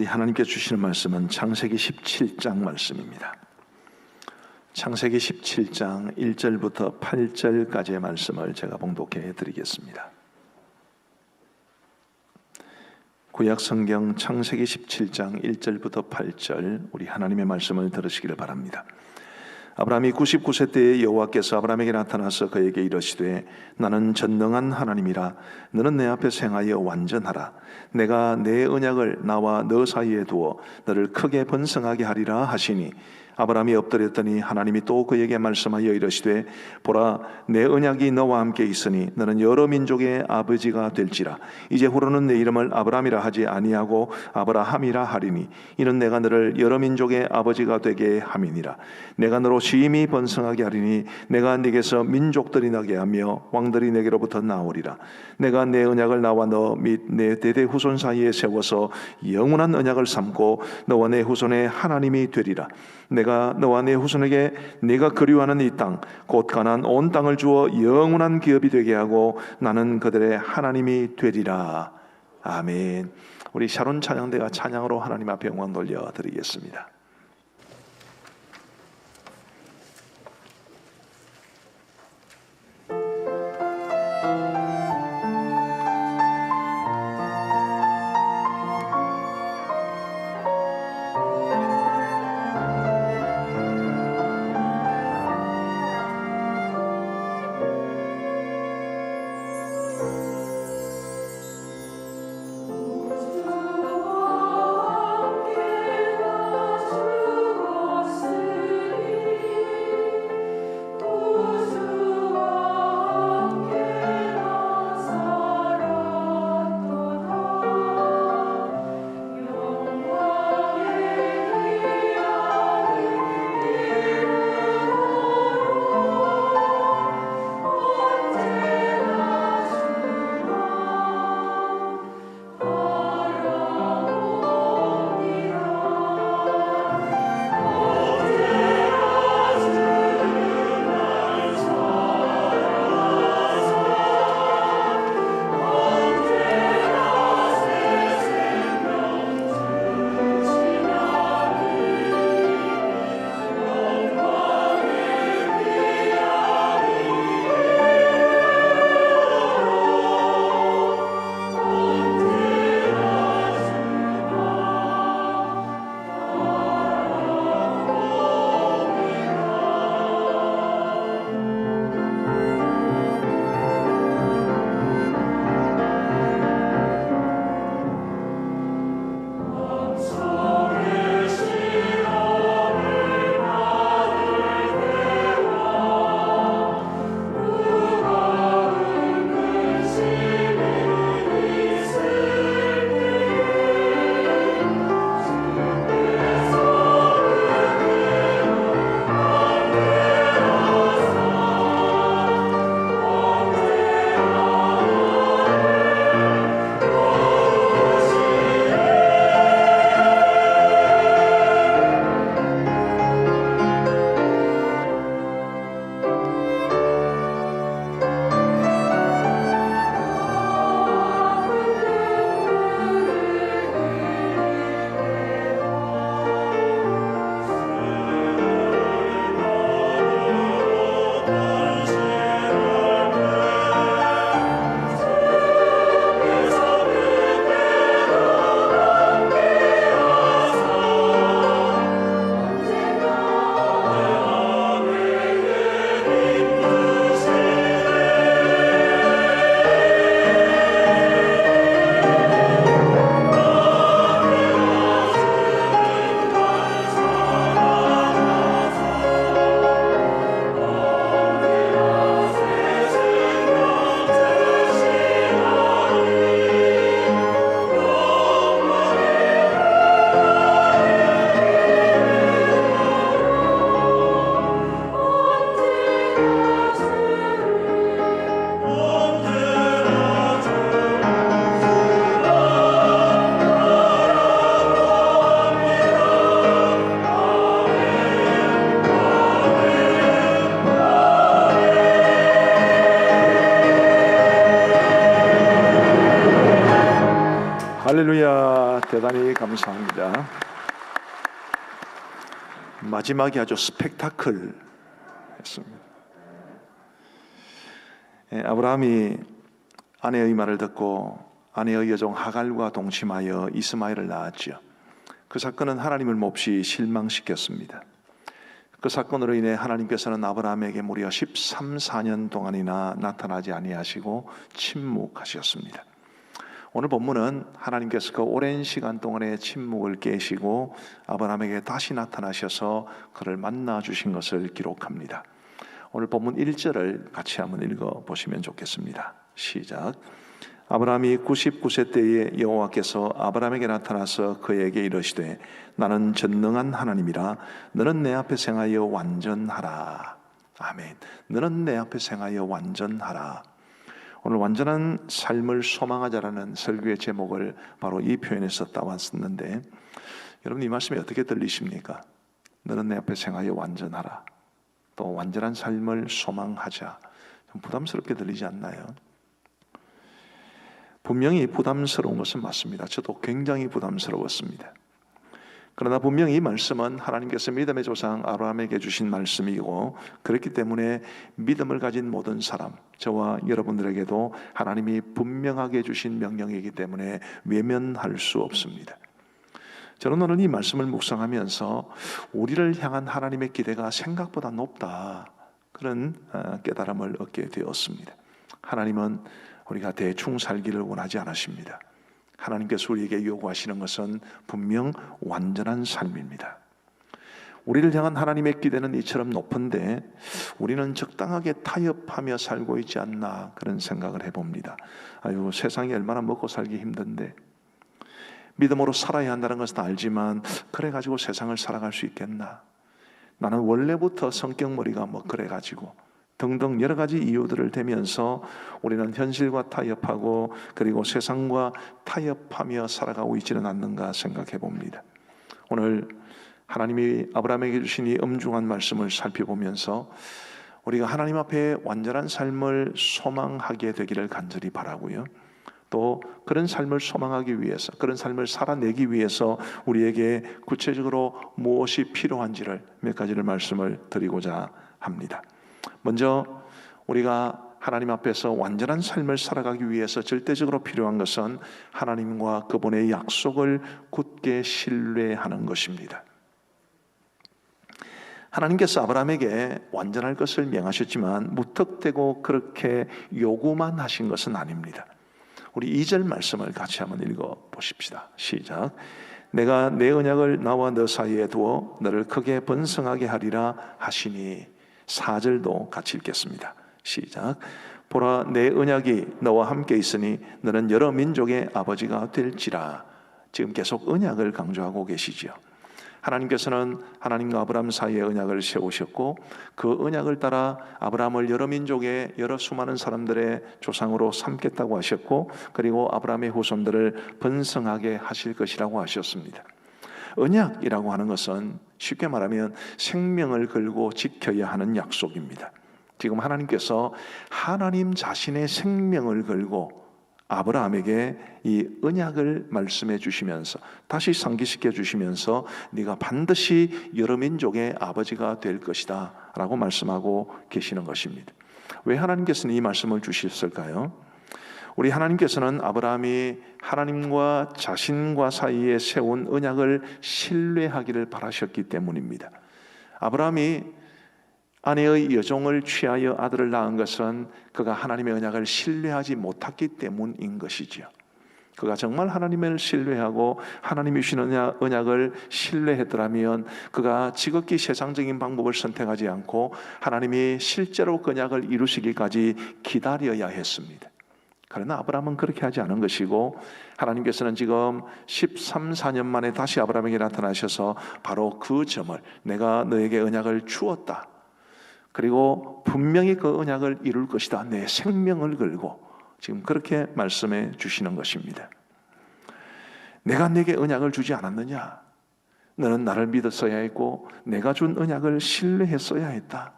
Speaker 2: 하나님께 주시는 말씀은 창세기 17장 말씀입니다. 창세기 17장 1절부터 8절까지의 말씀을 제가 봉독해 드리겠습니다. 구약 성경 창세기 17장 1절부터 8절, 우리 하나님의 말씀을 들으시기를 바랍니다. 아브라함이 99세 때에 여호와께서 아브라함에게 나타나서 그에게 이르시되, 나는 전능한 하나님이라. 너는 내 앞에 행하여 완전하라. 내가 내 언약을 나와 너 사이에 두어 너를 크게 번성하게 하리라 하시니, 아브라함이 엎드렸더니 하나님이 또 그에게 말씀하여 이르시되 보라 내 언약이 너와 함께 있으니 너는 여러 민족의 아버지가 될지라. 이제후로는 내 이름을 아브라함이라 하지 아니하고 아브라함이라 하리니 이는 내가 너를 여러 민족의 아버지가 되게 함이니라. 내가 너로 심히 번성하게 하리니 내가 네게서 민족들이 나게 하며 왕들이 내게로부터 나오리라. 내가 내 언약을 나와 너 및 내 대대 후손 사이에 세워서 영원한 언약을 삼고 너와 내 후손의 하나님이 되리라. 내가 너와 내 후손에게 네가 그리워하는 이 땅 곧 가나안 온 땅을 주어 영원한 기업이 되게 하고 나는 그들의 하나님이 되리라. 아멘. 우리 샤론 찬양대가 찬양으로 하나님 앞에 영광 돌려드리겠습니다. 할렐루야. 대단히 감사합니다. 마지막이 아주 스펙타클 했습니다. 아브라함이 아내의 말을 듣고 아내의 여종 하갈과 동침하여 이스마엘을 낳았지요. 그 사건은 하나님을 몹시 실망시켰습니다. 그 사건으로 인해 하나님께서는 아브라함에게 무려 13, 14년 동안이나 나타나지 아니하시고 침묵하셨습니다. 오늘 본문은 하나님께서 그 오랜 시간 동안의 침묵을 깨시고 아브라함에게 다시 나타나셔서 그를 만나 주신 것을 기록합니다. 오늘 본문 1절을 같이 한번 읽어보시면 좋겠습니다. 시작. 아브라함이 99세 때에 여호와께서 아브라함에게 나타나서 그에게 이르시되 나는 전능한 하나님이라 너는 내 앞에 생하여 완전하라. 아멘. 너는 내 앞에 생하여 완전하라. 오늘 완전한 삶을 소망하자라는 설교의 제목을 바로 이 표현에서 따왔었는데, 여러분 이 말씀이 어떻게 들리십니까? 너는 내 앞에 생하여 완전하라. 또 완전한 삶을 소망하자. 좀 부담스럽게 들리지 않나요? 분명히 부담스러운 것은 맞습니다. 저도 굉장히 부담스러웠습니다. 그러나 분명히 이 말씀은 하나님께서 믿음의 조상 아브라함에게 주신 말씀이고, 그렇기 때문에 믿음을 가진 모든 사람, 저와 여러분들에게도 하나님이 분명하게 주신 명령이기 때문에 외면할 수 없습니다. 저는 오늘 이 말씀을 묵상하면서 우리를 향한 하나님의 기대가 생각보다 높다, 그런 깨달음을 얻게 되었습니다. 하나님은 우리가 대충 살기를 원하지 않으십니다. 하나님께서 우리에게 요구하시는 것은 분명 완전한 삶입니다. 우리를 향한 하나님의 기대는 이처럼 높은데 우리는 적당하게 타협하며 살고 있지 않나, 그런 생각을 해봅니다. 아유, 세상이 얼마나 먹고 살기 힘든데, 믿음으로 살아야 한다는 것은 알지만 그래가지고 세상을 살아갈 수 있겠나? 나는 원래부터 성격머리가 그래가지고 등등 여러 가지 이유들을 대면서 우리는 현실과 타협하고 그리고 세상과 타협하며 살아가고 있지는 않는가 생각해 봅니다. 오늘 하나님이 아브라함에게 주신 이 엄중한 말씀을 살펴보면서 우리가 하나님 앞에 완전한 삶을 소망하게 되기를 간절히 바라고요. 또 그런 삶을 소망하기 위해서, 그런 삶을 살아내기 위해서 우리에게 구체적으로 무엇이 필요한지를 몇 가지를 말씀을 드리고자 합니다. 먼저 우리가 하나님 앞에서 완전한 삶을 살아가기 위해서 절대적으로 필요한 것은 하나님과 그분의 약속을 굳게 신뢰하는 것입니다. 하나님께서 아브라함에게 완전할 것을 명하셨지만 무턱대고 그렇게 요구만 하신 것은 아닙니다. 우리 2절 말씀을 같이 한번 읽어보십시다. 시작. 내가 내 언약을 나와 너 사이에 두어 너를 크게 번성하게 하리라 하시니. 4절도 같이 읽겠습니다. 시작. 보라, 내 언약이 너와 함께 있으니 너는 여러 민족의 아버지가 될지라. 지금 계속 언약을 강조하고 계시지요. 하나님께서는 하나님과 아브라함 사이에 언약을 세우셨고, 그 언약을 따라 아브라함을 여러 민족의 여러 수많은 사람들의 조상으로 삼겠다고 하셨고, 그리고 아브라함의 후손들을 번성하게 하실 것이라고 하셨습니다. 언약이라고 하는 것은 쉽게 말하면 생명을 걸고 지켜야 하는 약속입니다. 지금 하나님께서 하나님 자신의 생명을 걸고 아브라함에게 이 언약을 말씀해 주시면서 다시 상기시켜 주시면서 네가 반드시 여러 민족의 아버지가 될 것이다 라고 말씀하고 계시는 것입니다. 왜 하나님께서는 이 말씀을 주셨을까요? 우리 하나님께서는 아브라함이 하나님과 자신과 사이에 세운 언약을 신뢰하기를 바라셨기 때문입니다. 아브라함이 아내의 여종을 취하여 아들을 낳은 것은 그가 하나님의 언약을 신뢰하지 못했기 때문인 것이지요. 그가 정말 하나님을 신뢰하고 하나님이 주신 언약을 신뢰했더라면 그가 지극히 세상적인 방법을 선택하지 않고 하나님이 실제로 그 언약을 이루시기까지 기다려야 했습니다. 그러나 아브라함은 그렇게 하지 않은 것이고, 하나님께서는 지금 13, 14년 만에 다시 아브라함에게 나타나셔서 바로 그 점을, 내가 너에게 언약을 주었다, 그리고 분명히 그 언약을 이룰 것이다, 내 생명을 걸고, 지금 그렇게 말씀해 주시는 것입니다. 내가 내게 언약을 주지 않았느냐? 너는 나를 믿었어야 했고 내가 준 언약을 신뢰했어야 했다.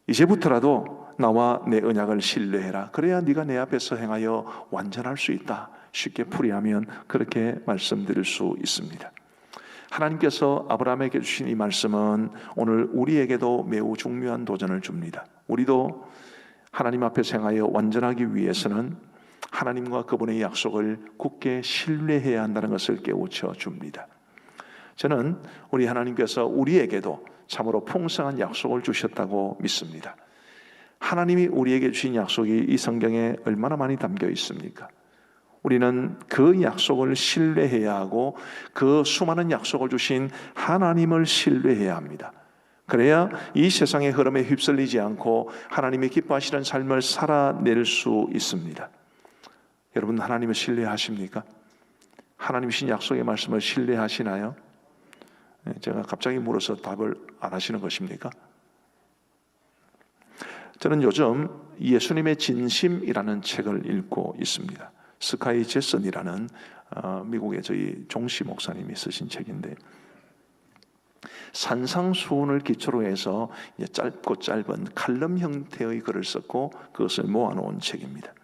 Speaker 2: 이제부터라도 나와 내 언약을 신뢰해라. 그래야 네가 내 앞에서 행하여 완전할 수 있다. 쉽게 풀이하면 그렇게 말씀드릴 수 있습니다. 하나님께서 아브라함에게 주신 이 말씀은 오늘 우리에게도 매우 중요한 도전을 줍니다. 우리도 하나님 앞에 행하여 완전하기 위해서는 하나님과 그분의 약속을 굳게 신뢰해야 한다는 것을 깨우쳐 줍니다. 저는 우리 하나님께서 우리에게도 참으로 풍성한 약속을 주셨다고 믿습니다. 하나님이 우리에게 주신 약속이 이 성경에 얼마나 많이 담겨 있습니까? 우리는 그 약속을 신뢰해야 하고 그 수많은 약속을 주신 하나님을 신뢰해야 합니다. 그래야 이 세상의 흐름에 휩쓸리지 않고 하나님이 기뻐하시는 삶을 살아낼 수 있습니다. 여러분, 하나님을 신뢰하십니까? 하나님이신 약속의 말씀을 신뢰하시나요? 제가 갑자기 물어서 답을 안 하시는 것입니까? 저는 요즘 예수님의 진심이라는 책을 읽고 있습니다. 스카이 제슨이라는 미국의 저희 종시 목사님이 쓰신 책인데, 산상수훈을 기초로 해서 짧고 짧은 칼럼 형태의 글을 썼고 그것을 모아놓은 책입니다.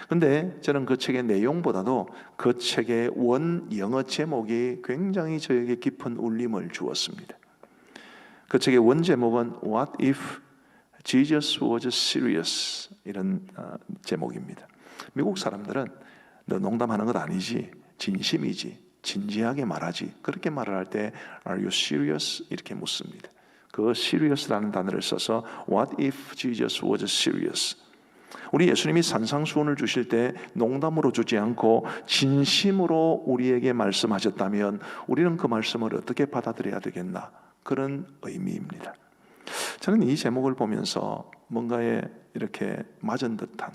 Speaker 2: 근데 저는 그 책의 내용보다도 그 책의 원 영어 제목이 굉장히 저에게 깊은 울림을 주었습니다. 그 책의 원 제목은 What if Jesus was serious? 이런 제목입니다. 미국 사람들은 너 농담하는 것 아니지, 진심이지, 진지하게 말하지, 그렇게 말을 할 때 Are you serious? 이렇게 묻습니다. 그 serious라는 단어를 써서 What if Jesus was serious? 우리 예수님이 산상수훈을 주실 때 농담으로 주지 않고 진심으로 우리에게 말씀하셨다면 우리는 그 말씀을 어떻게 받아들여야 되겠나, 그런 의미입니다. 저는 이 제목을 보면서 뭔가에 이렇게 맞은 듯한,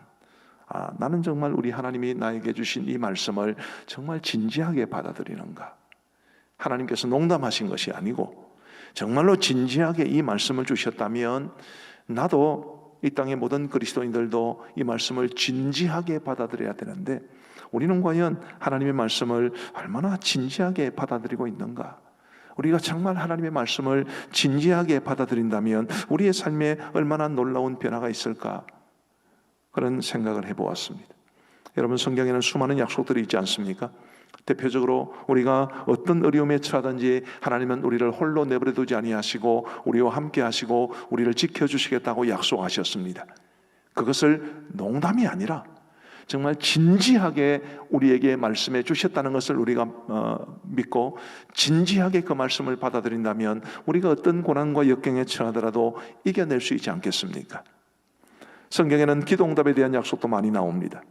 Speaker 2: 나는 정말 우리 하나님이 나에게 주신 이 말씀을 정말 진지하게 받아들이는가, 하나님께서 농담하신 것이 아니고 정말로 진지하게 이 말씀을 주셨다면 나도 이 땅의 모든 그리스도인들도 이 말씀을 진지하게 받아들여야 되는데 우리는 과연 하나님의 말씀을 얼마나 진지하게 받아들이고 있는가? 우리가 정말 하나님의 말씀을 진지하게 받아들인다면 우리의 삶에 얼마나 놀라운 변화가 있을까? 그런 생각을 해보았습니다. 여러분, 성경에는 수많은 약속들이 있지 않습니까? 대표적으로 우리가 어떤 어려움에 처하든지 하나님은 우리를 홀로 내버려 두지 아니하시고 우리와 함께 하시고 우리를 지켜주시겠다고 약속하셨습니다. 그것을 농담이 아니라 정말 진지하게 우리에게 말씀해 주셨다는 것을 우리가 믿고 진지하게 그 말씀을 받아들인다면 우리가 어떤 고난과 역경에 처하더라도 이겨낼 수 있지 않겠습니까? 성경에는 기도응답에 대한 약속도 많이 나옵니다.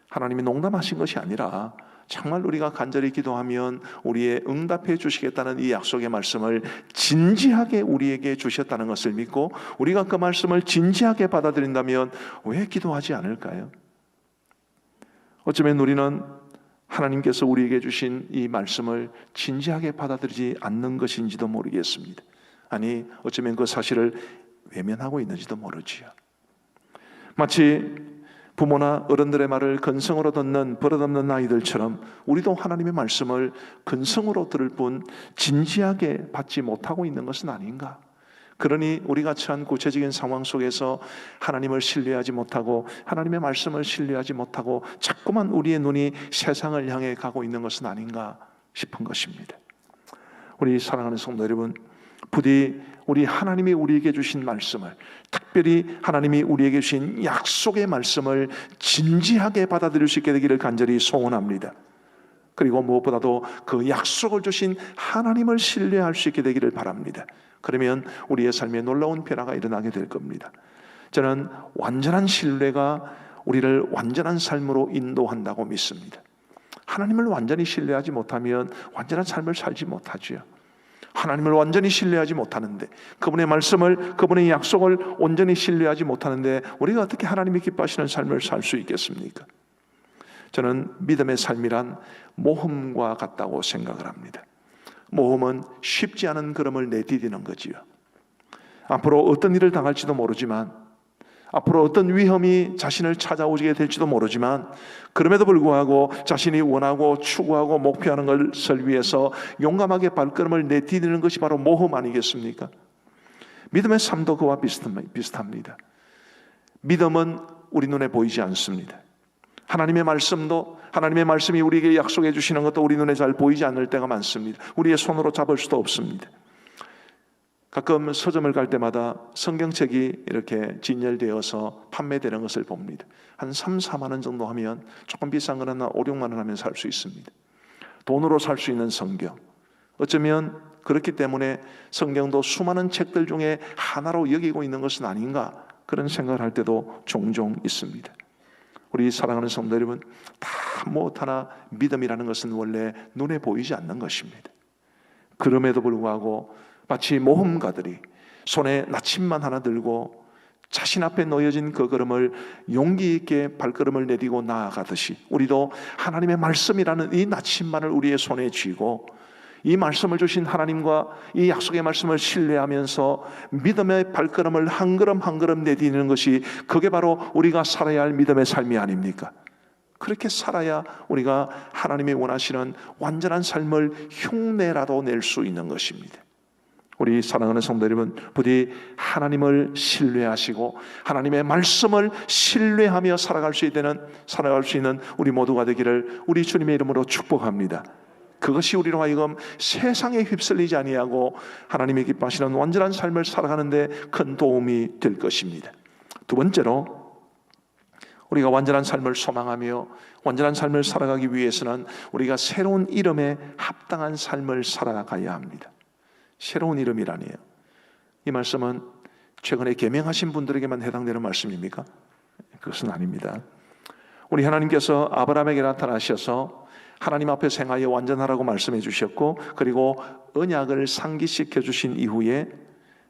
Speaker 2: 하나님이 농담하신 것이 아니라 정말 우리가 간절히 기도하면 우리의 응답해 주시겠다는 이 약속의 말씀을 진지하게 우리에게 주셨다는 것을 믿고 우리가 그 말씀을 진지하게 받아들인다면 왜 기도하지 않을까요? 어쩌면 우리는 하나님께서 우리에게 주신 이 말씀을 진지하게 받아들이지 않는 것인지도 모르겠습니다. 아니, 어쩌면 그 사실을 외면하고 있는지도 모르지요. 마치 부모나 어른들의 말을 근성으로 듣는 버릇없는 아이들처럼 우리도 하나님의 말씀을 근성으로 들을 뿐 진지하게 받지 못하고 있는 것은 아닌가? 그러니 우리가 처한 구체적인 상황 속에서 하나님을 신뢰하지 못하고 하나님의 말씀을 신뢰하지 못하고 자꾸만 우리의 눈이 세상을 향해 가고 있는 것은 아닌가 싶은 것입니다. 우리 사랑하는 성도 여러분, 부디 우리 하나님이 우리에게 주신 말씀을, 특별히 하나님이 우리에게 주신 약속의 말씀을 진지하게 받아들일 수 있게 되기를 간절히 소원합니다. 그리고 무엇보다도 그 약속을 주신 하나님을 신뢰할 수 있게 되기를 바랍니다. 그러면 우리의 삶에 놀라운 변화가 일어나게 될 겁니다. 저는 완전한 신뢰가 우리를 완전한 삶으로 인도한다고 믿습니다. 하나님을 완전히 신뢰하지 못하면 완전한 삶을 살지 못하지요. 하나님을 완전히 신뢰하지 못하는데, 그분의 말씀을, 그분의 약속을 온전히 신뢰하지 못하는데 우리가 어떻게 하나님이 기뻐하시는 삶을 살 수 있겠습니까? 저는 믿음의 삶이란 모험과 같다고 생각을 합니다. 모험은 쉽지 않은 걸음을 내디디는 거지요. 앞으로 어떤 일을 당할지도 모르지만, 앞으로 어떤 위험이 자신을 찾아오게 될지도 모르지만, 그럼에도 불구하고 자신이 원하고 추구하고 목표하는 것을 위해서 용감하게 발걸음을 내디디는 것이 바로 모험 아니겠습니까? 믿음의 삶도 그와 비슷합니다. 믿음은 우리 눈에 보이지 않습니다. 하나님의 말씀도, 하나님의 말씀이 우리에게 약속해 주시는 것도 우리 눈에 잘 보이지 않을 때가 많습니다. 우리의 손으로 잡을 수도 없습니다. 가끔 서점을 갈 때마다 성경책이 이렇게 진열되어서 판매되는 것을 봅니다. 한 3, 4만 원 정도 하면, 조금 비싼 거는 5, 6만 원 하면 살 수 있습니다. 돈으로 살 수 있는 성경. 어쩌면 그렇기 때문에 성경도 수많은 책들 중에 하나로 여기고 있는 것은 아닌가, 그런 생각을 할 때도 종종 있습니다. 우리 사랑하는 성도 여러분, 다 못하나 믿음이라는 것은 원래 눈에 보이지 않는 것입니다. 그럼에도 불구하고 마치 모험가들이 손에 나침만 하나 들고 자신 앞에 놓여진 그 걸음을 용기 있게 발걸음을 내디고 나아가듯이, 우리도 하나님의 말씀이라는 이 나침반을 우리의 손에 쥐고 이 말씀을 주신 하나님과 이 약속의 말씀을 신뢰하면서 믿음의 발걸음을 한 걸음 한 걸음 내디디는 것이, 그게 바로 우리가 살아야 할 믿음의 삶이 아닙니까? 그렇게 살아야 우리가 하나님이 원하시는 완전한 삶을 흉내라도 낼 수 있는 것입니다. 우리 사랑하는 성도 여러분, 부디 하나님을 신뢰하시고 하나님의 말씀을 신뢰하며 살아갈 수 있는 우리 모두가 되기를 우리 주님의 이름으로 축복합니다. 그것이 우리로 하여금 세상에 휩쓸리지 아니하고 하나님이 기뻐하시는 완전한 삶을 살아가는 데 큰 도움이 될 것입니다. 두 번째로, 우리가 완전한 삶을 소망하며 완전한 삶을 살아가기 위해서는 우리가 새로운 이름에 합당한 삶을 살아가야 합니다. 새로운 이름이라니요, 이 말씀은 최근에 계명하신 분들에게만 해당되는 말씀입니까? 그것은 아닙니다. 우리 하나님께서 아브라함에게 나타나셔서 하나님 앞에 행하여 완전하라고 말씀해 주셨고, 그리고 언약을 상기시켜 주신 이후에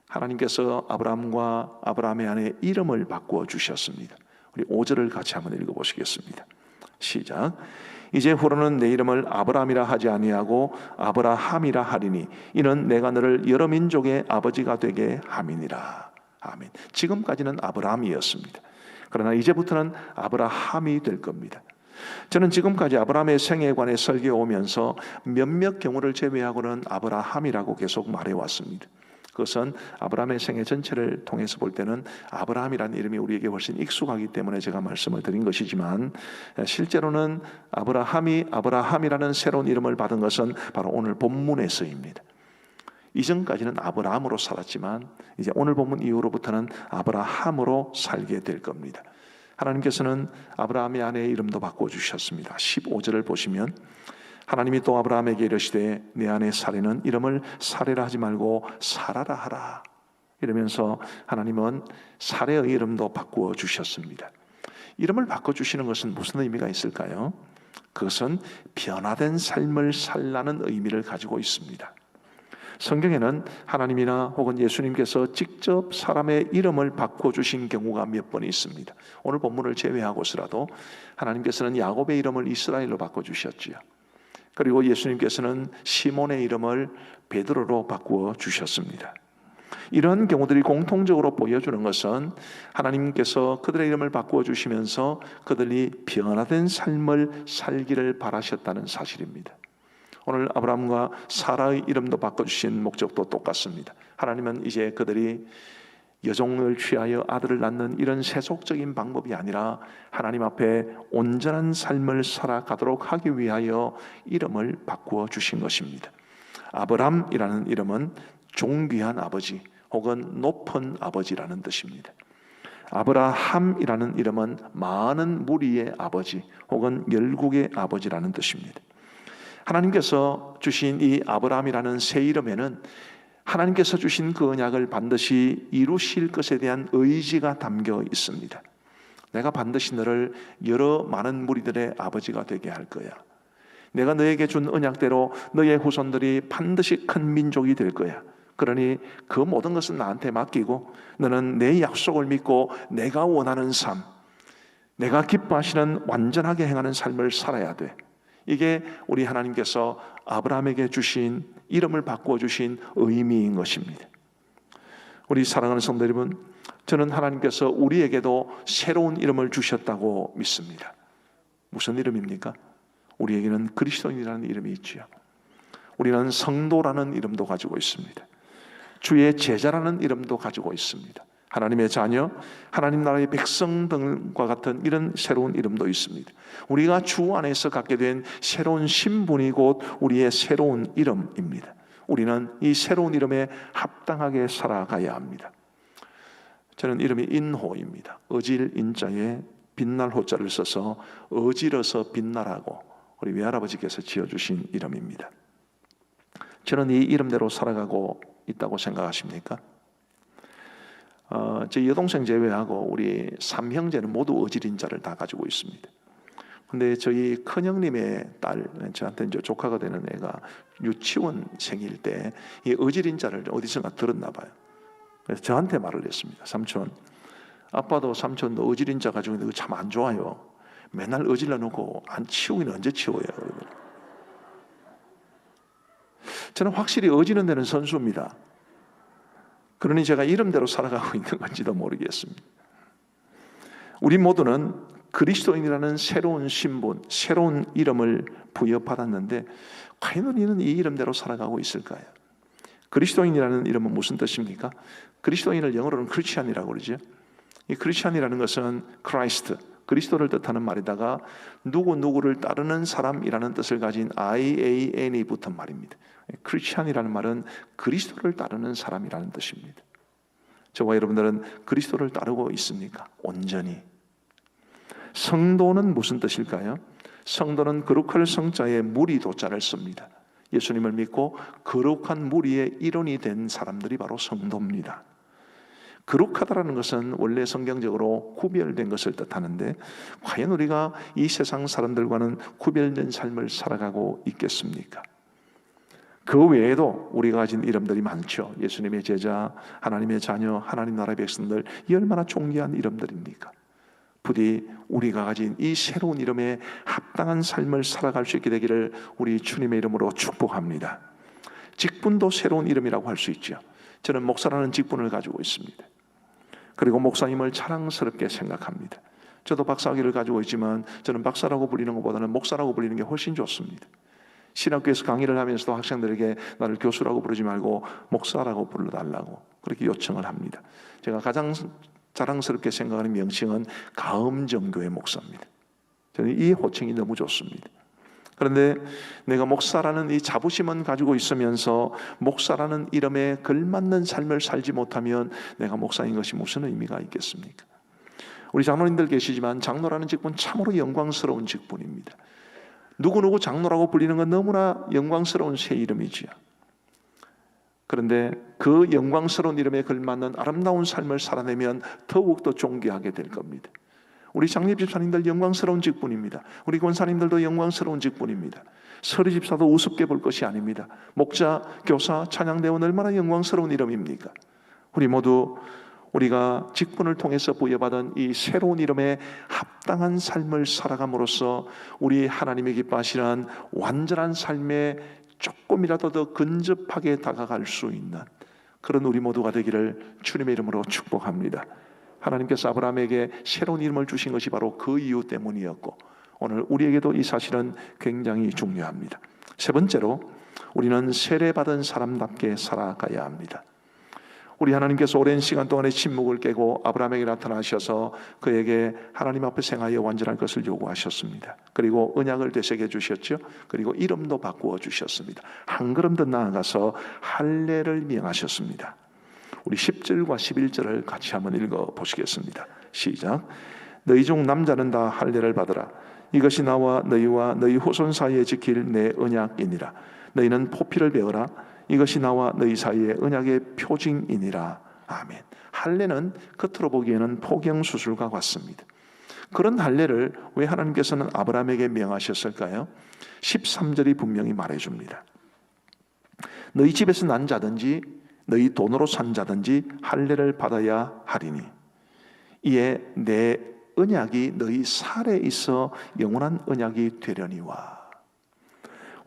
Speaker 2: 하나님께서 아브라함과 아브라함의 아내 이름을 바꾸어 주셨습니다. 우리 5절을 같이 한번 읽어보시겠습니다. 시작. 이제후로는 내 이름을 아브라함이라 하지 아니하고 아브라함이라 하리니 이는 내가 너를 여러 민족의 아버지가 되게 함이니라. 아멘. 지금까지는 아브라함이었습니다. 그러나 이제부터는 아브라함이 될 겁니다. 저는 지금까지 아브라함의 생애에 관해 설교해 오면서 몇몇 경우를 제외하고는 아브라함이라고 계속 말해왔습니다. 그것은 아브라함의 생애 전체를 통해서 볼 때는 아브라함이라는 이름이 우리에게 훨씬 익숙하기 때문에 제가 말씀을 드린 것이지만, 실제로는 아브라함이 아브라함이라는 새로운 이름을 받은 것은 바로 오늘 본문에서입니다. 이전까지는 아브라함으로 살았지만 이제 오늘 본문 이후로부터는 아브라함으로 살게 될 겁니다. 하나님께서는 아브라함의 아내의 이름도 바꿔주셨습니다. 15절을 보시면 하나님이 또 아브라함에게 이르시되 내 아내 사레는 이름을 사레라 하지 말고 사라라 하라. 이러면서 하나님은 사레의 이름도 바꾸어 주셨습니다. 이름을 바꿔주시는 것은 무슨 의미가 있을까요? 그것은 변화된 삶을 살라는 의미를 가지고 있습니다. 성경에는 하나님이나 혹은 예수님께서 직접 사람의 이름을 바꿔주신 경우가 몇 번 있습니다. 오늘 본문을 제외하고서라도 하나님께서는 야곱의 이름을 이스라엘로 바꿔주셨지요. 그리고 예수님께서는 시몬의 이름을 베드로로 바꾸어 주셨습니다. 이런 경우들이 공통적으로 보여주는 것은 하나님께서 그들의 이름을 바꾸어 주시면서 그들이 변화된 삶을 살기를 바라셨다는 사실입니다. 오늘 아브라함과 사라의 이름도 바꿔주신 목적도 똑같습니다. 하나님은 이제 그들이 여종을 취하여 아들을 낳는 이런 세속적인 방법이 아니라 하나님 앞에 온전한 삶을 살아가도록 하기 위하여 이름을 바꾸어 주신 것입니다. 아브람이라는 이름은 존귀한 아버지 혹은 높은 아버지라는 뜻입니다. 아브라함이라는 이름은 많은 무리의 아버지 혹은 열국의 아버지라는 뜻입니다. 하나님께서 주신 이 아브라함이라는 새 이름에는 하나님께서 주신 그 언약을 반드시 이루실 것에 대한 의지가 담겨 있습니다. 내가 반드시 너를 여러 많은 무리들의 아버지가 되게 할 거야. 내가 너에게 준 언약대로 너의 후손들이 반드시 큰 민족이 될 거야. 그러니 그 모든 것은 나한테 맡기고 너는 내 약속을 믿고 내가 원하는 삶, 내가 기뻐하시는 완전하게 행하는 삶을 살아야 돼. 이게 우리 하나님께서 아브라함에게 주신 이름을 바꾸어 주신 의미인 것입니다. 우리 사랑하는 성도 여러분, 저는 하나님께서 우리에게도 새로운 이름을 주셨다고 믿습니다. 무슨 이름입니까? 우리에게는 그리스도인이라는 이름이 있지요. 우리는 성도라는 이름도 가지고 있습니다. 주의 제자라는 이름도 가지고 있습니다. 하나님의 자녀, 하나님 나라의 백성 등과 같은 이런 새로운 이름도 있습니다. 우리가 주 안에서 갖게 된 새로운 신분이 곧 우리의 새로운 이름입니다. 우리는 이 새로운 이름에 합당하게 살아가야 합니다. 저는 이름이 인호입니다. 어질 인자에 빛날 호자를 써서 어지러서 빛나라고 우리 외할아버지께서 지어주신 이름입니다. 저는 이 이름대로 살아가고 있다고 생각하십니까? 제 여동생 제외하고 우리 3형제는 모두 어지린자를 다 가지고 있습니다. 근데 저희 큰형님의 딸, 저한테 이제 조카가 되는 애가 유치원생일 때 이 어지린자를 어디선가 들었나 봐요. 그래서 저한테 말을 했습니다. 삼촌, 아빠도 삼촌도 어지린자 가지고 있는데 참 안 좋아요. 맨날 어질러 놓고 안 치우기는 언제 치워요? 저는 확실히 어지는 데는 선수입니다. 그러니 제가 이름대로 살아가고 있는 건지도 모르겠습니다. 우리 모두는 그리스도인이라는 새로운 신분, 새로운 이름을 부여받았는데 과연 우리는 이 이름대로 살아가고 있을까요? 그리스도인이라는 이름은 무슨 뜻입니까? 그리스도인을 영어로는 크리스찬이라고 그러죠. 이 크리스찬이라는 것은 크라이스트, 그리스도를 뜻하는 말이다가 누구를 따르는 사람이라는 뜻을 가진 IAN이 붙은 말입니다. 크리스찬이라는 말은 그리스도를 따르는 사람이라는 뜻입니다. 저와 여러분들은 그리스도를 따르고 있습니까? 온전히. 성도는 무슨 뜻일까요? 성도는 거룩할 성자에 무리 도자를 씁니다. 예수님을 믿고 거룩한 무리의 일원이 된 사람들이 바로 성도입니다. 거룩하다라는 것은 원래 성경적으로 구별된 것을 뜻하는데 과연 우리가 이 세상 사람들과는 구별된 삶을 살아가고 있겠습니까? 그 외에도 우리가 가진 이름들이 많죠. 예수님의 제자, 하나님의 자녀, 하나님 나라의 백성들, 이 얼마나 존귀한 이름들입니까? 부디 우리가 가진 이 새로운 이름에 합당한 삶을 살아갈 수 있게 되기를 우리 주님의 이름으로 축복합니다. 직분도 새로운 이름이라고 할 수 있죠. 저는 목사라는 직분을 가지고 있습니다. 그리고 목사님을 자랑스럽게 생각합니다. 저도 박사학위를 가지고 있지만 저는 박사라고 불리는 것보다는 목사라고 불리는 게 훨씬 좋습니다. 신학교에서 강의를 하면서도 학생들에게 나를 교수라고 부르지 말고 목사라고 불러달라고 그렇게 요청을 합니다. 제가 가장 자랑스럽게 생각하는 명칭은 가음정교회 목사입니다. 저는 이 호칭이 너무 좋습니다. 그런데 내가 목사라는 이 자부심은 가지고 있으면서 목사라는 이름에 걸맞는 삶을 살지 못하면 내가 목사인 것이 무슨 의미가 있겠습니까? 우리 장로님들 계시지만 장로라는 직분 참으로 영광스러운 직분입니다. 누구누구 장로라고 불리는 건 너무나 영광스러운 새 이름이지요. 그런데 그 영광스러운 이름에 걸맞는 아름다운 삶을 살아내면 더욱더 존귀하게 될 겁니다. 우리 장립 집사님들 영광스러운 직분입니다. 우리 권사님들도 영광스러운 직분입니다. 서리 집사도 우습게 볼 것이 아닙니다. 목자, 교사, 찬양대원 얼마나 영광스러운 이름입니까? 우리 모두 우리가 직분을 통해서 부여받은 이 새로운 이름에 합당한 삶을 살아감으로써 우리 하나님의 기뻐하시는 완전한 삶에 조금이라도 더 근접하게 다가갈 수 있는 그런 우리 모두가 되기를 주님의 이름으로 축복합니다. 하나님께서 아브라함에게 새로운 이름을 주신 것이 바로 그 이유 때문이었고 오늘 우리에게도 이 사실은 굉장히 중요합니다. 세 번째로 우리는 세례받은 사람답게 살아가야 합니다. 우리 하나님께서 오랜 시간 동안의 침묵을 깨고 아브라함에게 나타나셔서 그에게 하나님 앞에 행하여 완전할 것을 요구하셨습니다. 그리고 언약을 되새겨 주셨죠. 그리고 이름도 바꾸어 주셨습니다. 한 걸음 더 나아가서 할례를 명하셨습니다. 우리 10절과 11절을 같이 한번 읽어보시겠습니다. 시작. 너희 중 남자는 다 할례를 받으라. 이것이 나와 너희와 너희 후손 사이에 지킬 내 언약이니라. 너희는 포피를 베어라. 이것이 나와 너희 사이의 언약의 표징이니라. 아멘. 할례는 겉으로 보기에는 포경수술과 같습니다. 그런 할례를 왜 하나님께서는 아브라함에게 명하셨을까요? 13절이 분명히 말해줍니다. 너희 집에서 난 자든지 너희 돈으로 산 자든지 할례를 받아야 하리니 이에 내 언약이 너희 살에 있어 영원한 언약이 되려니와.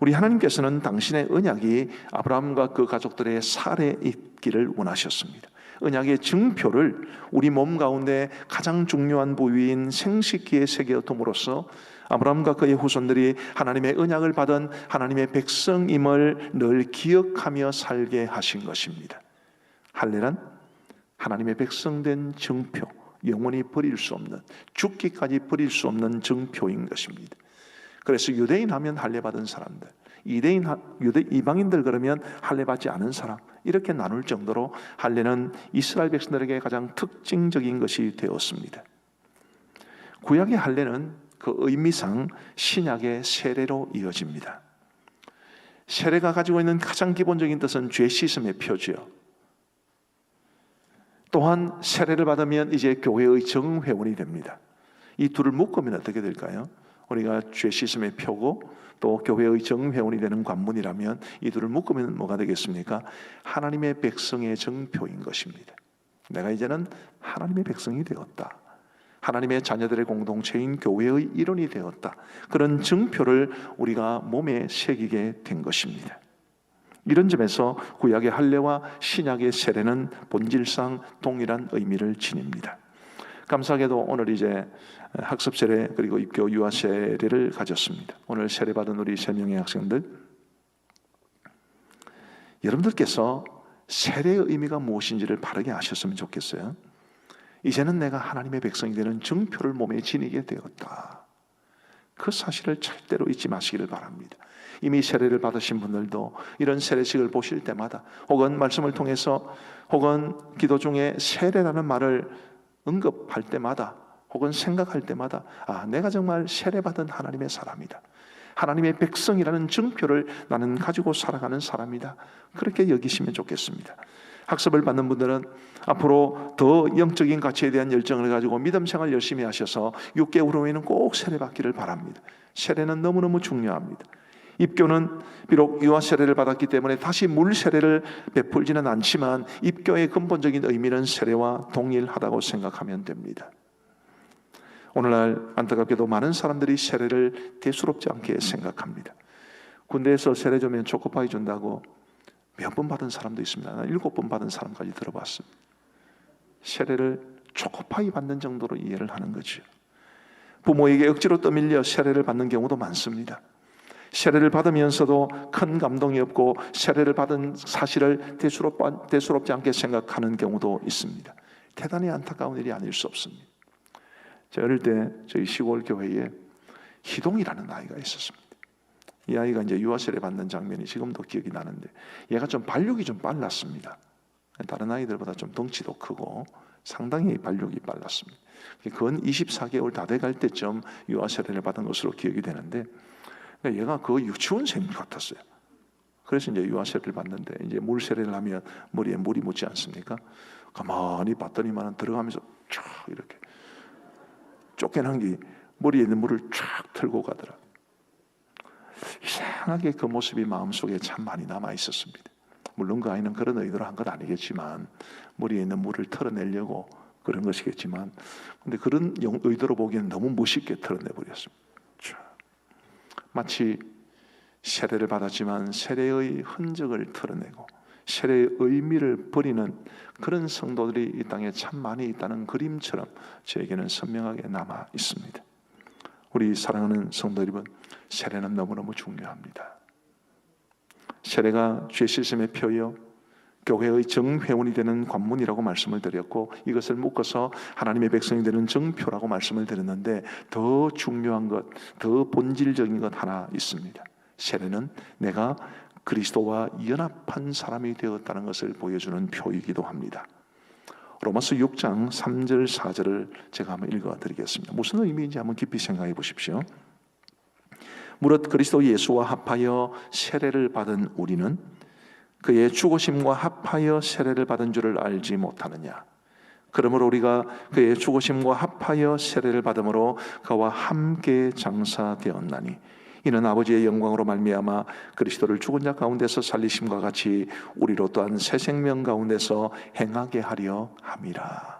Speaker 2: 우리 하나님께서는 당신의 언약이 아브라함과 그 가족들의 살에 있기를 원하셨습니다. 언약의 증표를 우리 몸 가운데 가장 중요한 부위인 생식기에 새겨둠으로써 아브라함과 그의 후손들이 하나님의 언약을 받은 하나님의 백성임을 늘 기억하며 살게 하신 것입니다. 할례는 하나님의 백성된 증표, 영원히 버릴 수 없는, 죽기까지 버릴 수 없는 증표인 것입니다. 그래서 유대인 하면 할례 받은 사람들, 이방인들 그러면 할례 받지 않은 사람, 이렇게 나눌 정도로 할례는 이스라엘 백성들에게 가장 특징적인 것이 되었습니다. 구약의 할례는 그 의미상 신약의 세례로 이어집니다. 세례가 가지고 있는 가장 기본적인 뜻은 죄 씻음의 표지요. 또한 세례를 받으면 이제 교회의 정회원이 됩니다. 이 둘을 묶으면 어떻게 될까요? 우리가 죄 씻음의 표고 또 교회의 정회원이 되는 관문이라면 이 둘을 묶으면 뭐가 되겠습니까? 하나님의 백성의 정표인 것입니다. 내가 이제는 하나님의 백성이 되었다. 하나님의 자녀들의 공동체인 교회의 일원이 되었다. 그런 증표를 우리가 몸에 새기게 된 것입니다. 이런 점에서 구약의 할례와 신약의 세례는 본질상 동일한 의미를 지닙니다. 감사하게도 오늘 이제 학습 세례 그리고 입교 유아 세례를 가졌습니다. 오늘 세례 받은 우리 3명의 학생들, 여러분들께서 세례의 의미가 무엇인지를 바르게 아셨으면 좋겠어요. 이제는 내가 하나님의 백성이 되는 증표를 몸에 지니게 되었다. 그 사실을 절대로 잊지 마시기를 바랍니다. 이미 세례를 받으신 분들도 이런 세례식을 보실 때마다 혹은 말씀을 통해서 혹은 기도 중에 세례라는 말을 언급할 때마다 혹은 생각할 때마다 내가 정말 세례받은 하나님의 사람이다. 하나님의 백성이라는 증표를 나는 가지고 살아가는 사람이다. 그렇게 여기시면 좋겠습니다. 학습을 받는 분들은 앞으로 더 영적인 가치에 대한 열정을 가지고 믿음 생활 열심히 하셔서 6개월 후에는 꼭 세례받기를 바랍니다. 세례는 너무너무 중요합니다. 입교는 비록 유아 세례를 받았기 때문에 다시 물 세례를 베풀지는 않지만 입교의 근본적인 의미는 세례와 동일하다고 생각하면 됩니다. 오늘날 안타깝게도 많은 사람들이 세례를 대수롭지 않게 생각합니다. 군대에서 세례 주면 초코파이 준다고 몇 번 받은 사람도 있습니다. 난 7번 받은 사람까지 들어봤습니다. 세례를 초코파이 받는 정도로 이해를 하는 거죠. 부모에게 억지로 떠밀려 세례를 받는 경우도 많습니다. 세례를 받으면서도 큰 감동이 없고 세례를 받은 사실을 대수롭지 않게 생각하는 경우도 있습니다. 대단히 안타까운 일이 아닐 수 없습니다. 제가 어릴 때 저희 시골 교회에 희동이라는 아이가 있었습니다. 이 아이가 이제 유아 세례 받는 장면이 지금도 기억이 나는데 얘가 좀 발육이 좀 빨랐습니다. 다른 아이들보다 좀 덩치도 크고 상당히 발육이 빨랐습니다. 건 24개월 다 돼갈 때쯤 유아 세례를 받은 것으로 기억이 되는데 얘가 그 유치원생 같았어요. 그래서 이제 유아 세례를 받는데 이제 물 세례를 하면 머리에 물이 묻지 않습니까? 가만히 봤더니만 들어가면서 쫙 이렇게 쫓겨난 게 머리에 있는 물을 쫙 틀고 가더라. 이상하게 그 모습이 마음속에 참 많이 남아 있었습니다. 물론 그 아이는 그런 의도로 한 건 아니겠지만 머리에 있는 물을 털어내려고 그런 것이겠지만 근데 그런 의도로 보기에는 너무 멋있게 털어내버렸습니다. 마치 세례를 받았지만 세례의 흔적을 털어내고 세례의 의미를 버리는 그런 성도들이 이 땅에 참 많이 있다는 그림처럼 저에게는 선명하게 남아 있습니다. 우리 사랑하는 성도 여러분, 세례는 너무너무 중요합니다. 세례가 죄 씻음의 표요 교회의 정회원이 되는 관문이라고 말씀을 드렸고 이것을 묶어서 하나님의 백성이 되는 정표라고 말씀을 드렸는데 더 중요한 것, 더 본질적인 것 하나 있습니다. 세례는 내가 그리스도와 연합한 사람이 되었다는 것을 보여주는 표이기도 합니다. 로마서 6장 3절 4절을 제가 한번 읽어드리겠습니다. 무슨 의미인지 한번 깊이 생각해 보십시오. 무릇 그리스도 예수와 합하여 세례를 받은 우리는 그의 죽으심과 합하여 세례를 받은 줄을 알지 못하느냐. 그러므로 우리가 그의 죽으심과 합하여 세례를 받음으로 그와 함께 장사되었나니 이는 아버지의 영광으로 말미암아 그리스도를 죽은 자 가운데서 살리심과 같이 우리로 또한 새 생명 가운데서 행하게 하려 함이라.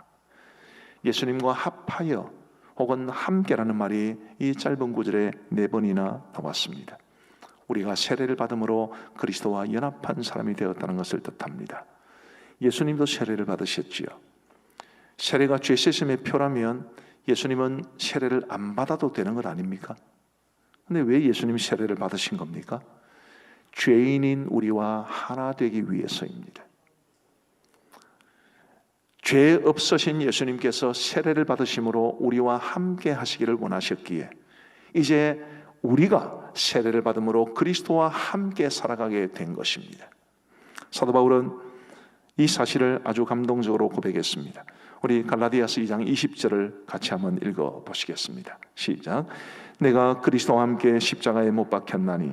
Speaker 2: 예수님과 합하여 혹은 함께라는 말이 이 짧은 구절에 4번이나 나왔습니다. 우리가 세례를 받음으로 그리스도와 연합한 사람이 되었다는 것을 뜻합니다. 예수님도 세례를 받으셨지요. 세례가 죄 씻음의 표라면 예수님은 세례를 안 받아도 되는 것 아닙니까? 근데 왜 예수님이 세례를 받으신 겁니까? 죄인인 우리와 하나 되기 위해서입니다. 죄 없으신 예수님께서 세례를 받으심으로 우리와 함께 하시기를 원하셨기에 이제 우리가 세례를 받음으로 그리스도와 함께 살아가게 된 것입니다. 사도 바울은 이 사실을 아주 감동적으로 고백했습니다. 우리 갈라디아서 2장 20절을 같이 한번 읽어보시겠습니다. 시작. 내가 그리스도와 함께 십자가에 못 박혔나니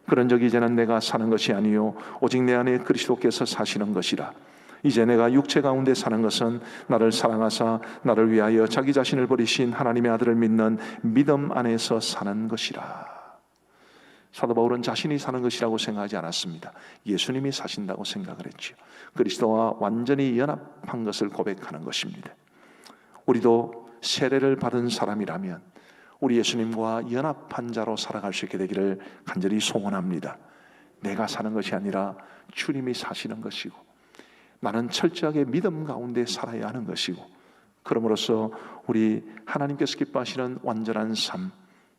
Speaker 2: 그런즉 이제는 내가 사는 것이 아니요 오직 내 안에 그리스도께서 사시는 것이라. 이제 내가 육체 가운데 사는 것은 나를 사랑하사 나를 위하여 자기 자신을 버리신 하나님의 아들을 믿는 믿음 안에서 사는 것이라. 사도 바울은 자신이 사는 것이라고 생각하지 않았습니다. 예수님이 사신다고 생각을 했죠. 그리스도와 완전히 연합한 것을 고백하는 것입니다. 우리도 세례를 받은 사람이라면 우리 예수님과 연합한 자로 살아갈 수 있게 되기를 간절히 소원합니다. 내가 사는 것이 아니라 주님이 사시는 것이고, 나는 철저하게 믿음 가운데 살아야 하는 것이고, 그러므로써 우리 하나님께서 기뻐하시는 완전한 삶,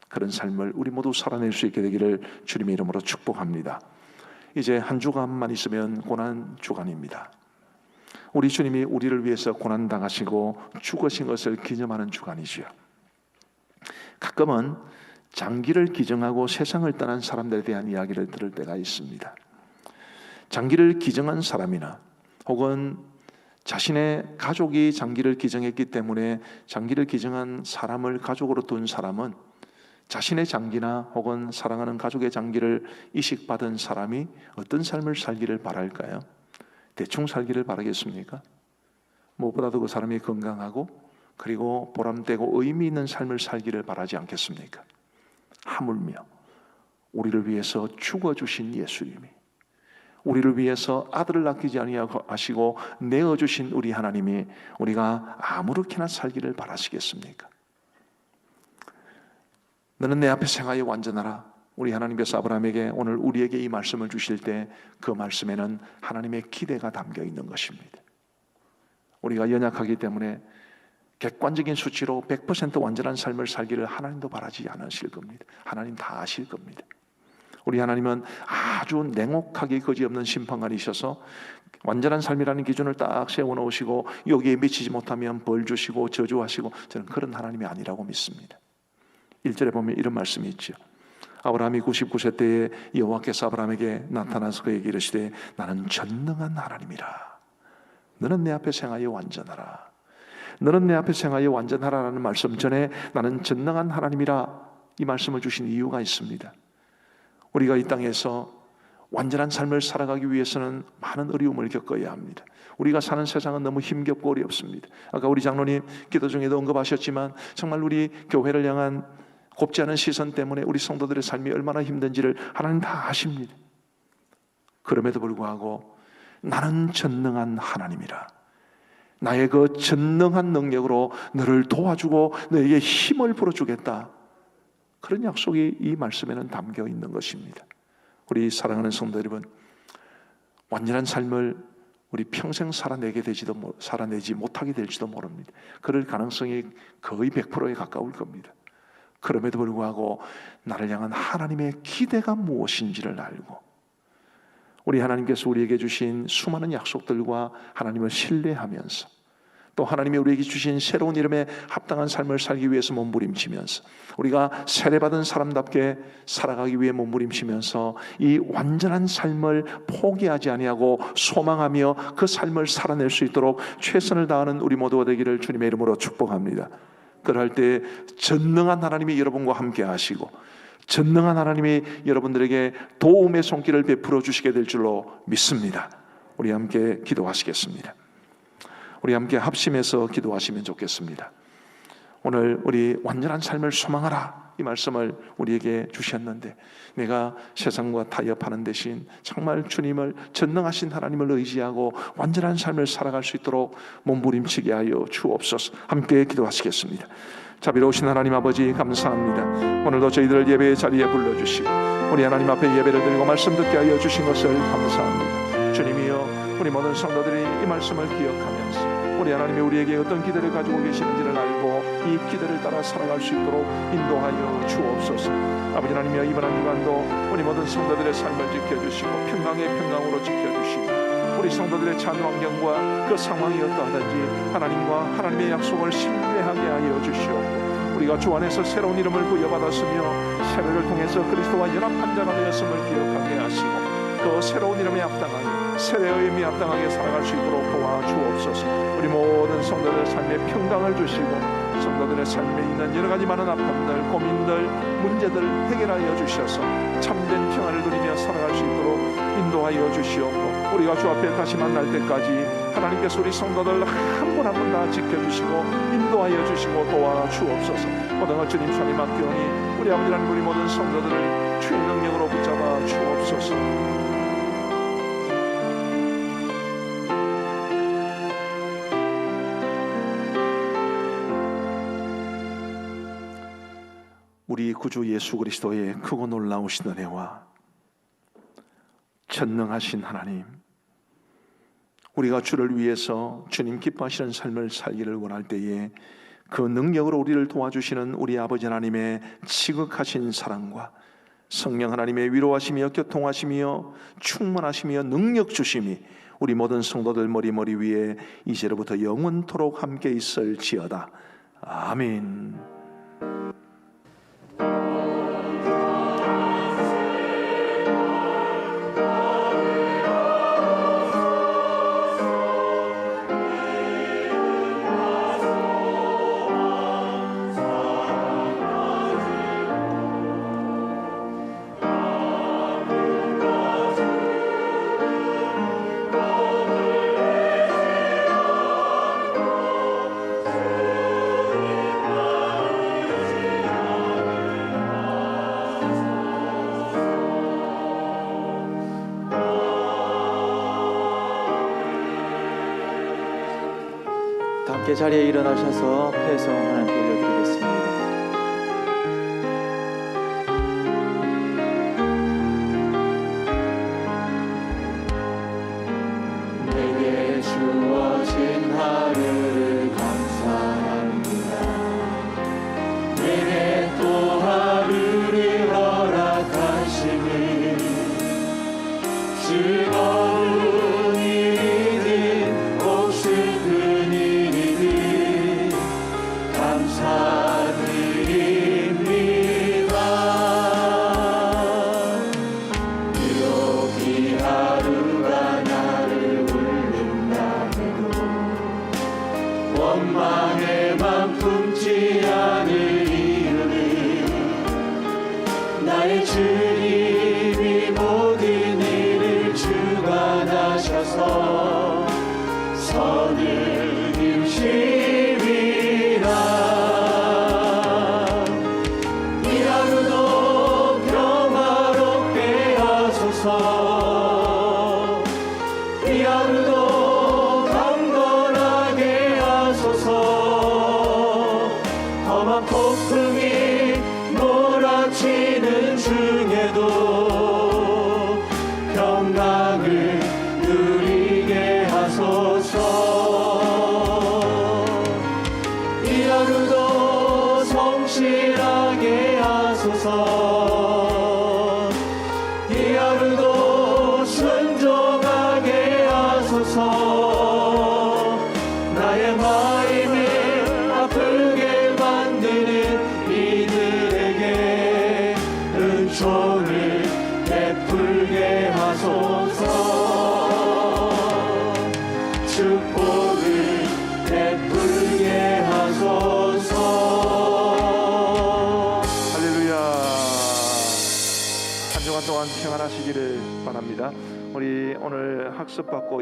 Speaker 2: 그런 삶을 우리 모두 살아낼 수 있게 되기를 주님의 이름으로 축복합니다. 이제 한 주간만 있으면 고난 주간입니다. 우리 주님이 우리를 위해서 고난 당하시고 죽으신 것을 기념하는 주간이지요. 가끔은 장기를 기증하고 세상을 떠난 사람들에 대한 이야기를 들을 때가 있습니다. 장기를 기증한 사람이나 혹은 자신의 가족이 장기를 기증했기 때문에 장기를 기증한 사람을 가족으로 둔 사람은 자신의 장기나 혹은 사랑하는 가족의 장기를 이식받은 사람이 어떤 삶을 살기를 바랄까요? 대충 살기를 바라겠습니까? 무엇보다도 그 사람이 건강하고 그리고 보람되고 의미 있는 삶을 살기를 바라지 않겠습니까? 하물며 우리를 위해서 죽어주신 예수님이, 우리를 위해서 아들을 아끼지 아니하시고 내어주신 우리 하나님이 우리가 아무렇게나 살기를 바라시겠습니까? 너는 내 앞에 생하여 완전하라. 우리 하나님께서 아브라함에게 오늘 우리에게 이 말씀을 주실 때 그 말씀에는 하나님의 기대가 담겨 있는 것입니다. 우리가 연약하기 때문에 객관적인 수치로 100% 완전한 삶을 살기를 하나님도 바라지 않으실 겁니다. 하나님 다 아실 겁니다. 우리 하나님은 아주 냉혹하게 거지없는 심판관이셔서 완전한 삶이라는 기준을 딱 세워놓으시고 여기에 미치지 못하면 벌 주시고 저주하시고, 저는 그런 하나님이 아니라고 믿습니다. 1절에 보면 이런 말씀이 있죠. 아브라함이 99세 때에 여호와께서 아브라함에게 나타나서 그에게 이르시되 나는 전능한 하나님이라. 너는 내 앞에 생하여 완전하라. 너는 내 앞에 생하여 완전하라는 말씀 전에 나는 전능한 하나님이라, 이 말씀을 주신 이유가 있습니다. 우리가 이 땅에서 완전한 삶을 살아가기 위해서는 많은 어려움을 겪어야 합니다. 우리가 사는 세상은 너무 힘겹고 어렵습니다. 아까 우리 장로님 기도 중에도 언급하셨지만 정말 우리 교회를 향한 곱지 않은 시선 때문에 우리 성도들의 삶이 얼마나 힘든지를 하나님 다 아십니다. 그럼에도 불구하고 나는 전능한 하나님이라. 나의 그 전능한 능력으로 너를 도와주고 너에게 힘을 불어주겠다. 그런 약속이 이 말씀에는 담겨 있는 것입니다. 우리 사랑하는 성도 여러분, 완전한 삶을 우리 평생 살아내지 못하게 될지도 모릅니다. 그럴 가능성이 거의 100%에 가까울 겁니다. 그럼에도 불구하고 나를 향한 하나님의 기대가 무엇인지를 알고, 우리 하나님께서 우리에게 주신 수많은 약속들과 하나님을 신뢰하면서, 또 하나님이 우리에게 주신 새로운 이름에 합당한 삶을 살기 위해서 몸부림치면서, 우리가 세례받은 사람답게 살아가기 위해 몸부림치면서 이 완전한 삶을 포기하지 아니하고 소망하며 그 삶을 살아낼 수 있도록 최선을 다하는 우리 모두가 되기를 주님의 이름으로 축복합니다. 그럴 때 전능한 하나님이 여러분과 함께 하시고 전능한 하나님이 여러분들에게 도움의 손길을 베풀어 주시게 될 줄로 믿습니다. 우리 함께 기도하시겠습니다. 우리 함께 합심해서 기도하시면 좋겠습니다. 오늘 우리 완전한 삶을 소망하라, 이 말씀을 우리에게 주셨는데 내가 세상과 타협하는 대신 정말 주님을, 전능하신 하나님을 의지하고 완전한 삶을 살아갈 수 있도록 몸부림치게 하여 주옵소서. 함께 기도하시겠습니다. 자비로우신 하나님 아버지, 감사합니다. 오늘도 저희들을 예배의 자리에 불러주시고 우리 하나님 앞에 예배를 드리고 말씀 듣게 하여 주신 것을 감사합니다. 주님이여, 우리 모든 성도들이 이 말씀을 기억하면서 우리 하나님이 우리에게 어떤 기대를 가지고 계시는지를 알고 이 기대를 따라 살아갈 수 있도록 인도하여 주옵소서. 아버지 하나님이여, 이번 한 주간도 우리 모든 성도들의 삶을 지켜주시고 평강의 평강으로 지켜주시고 우리 성도들의 찬 환경과 그 상황이 어떠하든지 하나님과 하나님의 약속을 신뢰하게 하여 주시옵고, 우리가 주 안에서 새로운 이름을 부여받았으며 세례를 통해서 그리스도와 연합한 자가 되었음을 기억하게 하시고 그 새로운 이름에 합당하게, 세례의 의미에 합당하게 살아갈 수 있도록 도와주옵소서. 우리 모든 성도들 삶에 평강을 주시고 성도들의 삶에 있는 여러 가지 많은 아픔들, 고민들, 문제들 해결하여 주셔서 참된 평안을 누리며 살아갈 수 있도록 인도하여 주시옵고, 우리가 주 앞에 다시 만날 때까지 하나님께서 우리 성도들 한 분 한 분 다 지켜주시고 인도하여 주시고 도와주옵소서. 모든 것 주님 손에 맡기오니 우리 아버지 하나님, 우리 모든 성도들을 주의 능력으로 붙잡아 주옵소서. 우리 구주 예수 그리스도의 크고 놀라우신 은혜와 전능하신 하나님, 우리가 주를 위해서 주님 기뻐하시는 삶을 살기를 원할 때에 그 능력으로 우리를 도와주시는 우리 아버지 하나님의 지극하신 사랑과 성령 하나님의 위로하시며 교통하시며 충만하시며 능력 주심이 우리 모든 성도들 머리 위에 이제로부터 영원토록 함께 있을지어다. 아멘.
Speaker 1: 함께 자리에 일어나셔서 패송 하나님께 올려드리겠습니다.
Speaker 3: 내게 주어진 하루를 감사합니다. 내게 또 하루를 허락하심을 즐거운 일이든 꼭 슬픈 일이든 감사드립니다. 비록 이 하루가 나를 울린다 해도 원망에만 품지 않을 이유는 나의 주님이 모든 일을 주관하셔서 선을 이루심이라. 이 하루도 평화롭게 하소서. 이 하루도 강건하게 하소서. 험한 폭풍이 몰아치는 중에도 평강을 누리게 하소서. 이 하루도 성실하게 하소서. 이 하루도 순종하게 하소서. 나의 마음을 아프게 만드는 이들에게 은총을 베풀게 하소서. 축복을 베풀게 하소서.
Speaker 2: 할렐루야. 한 주간 동안 평안하시기를 바랍니다. 우리 오늘 학습받고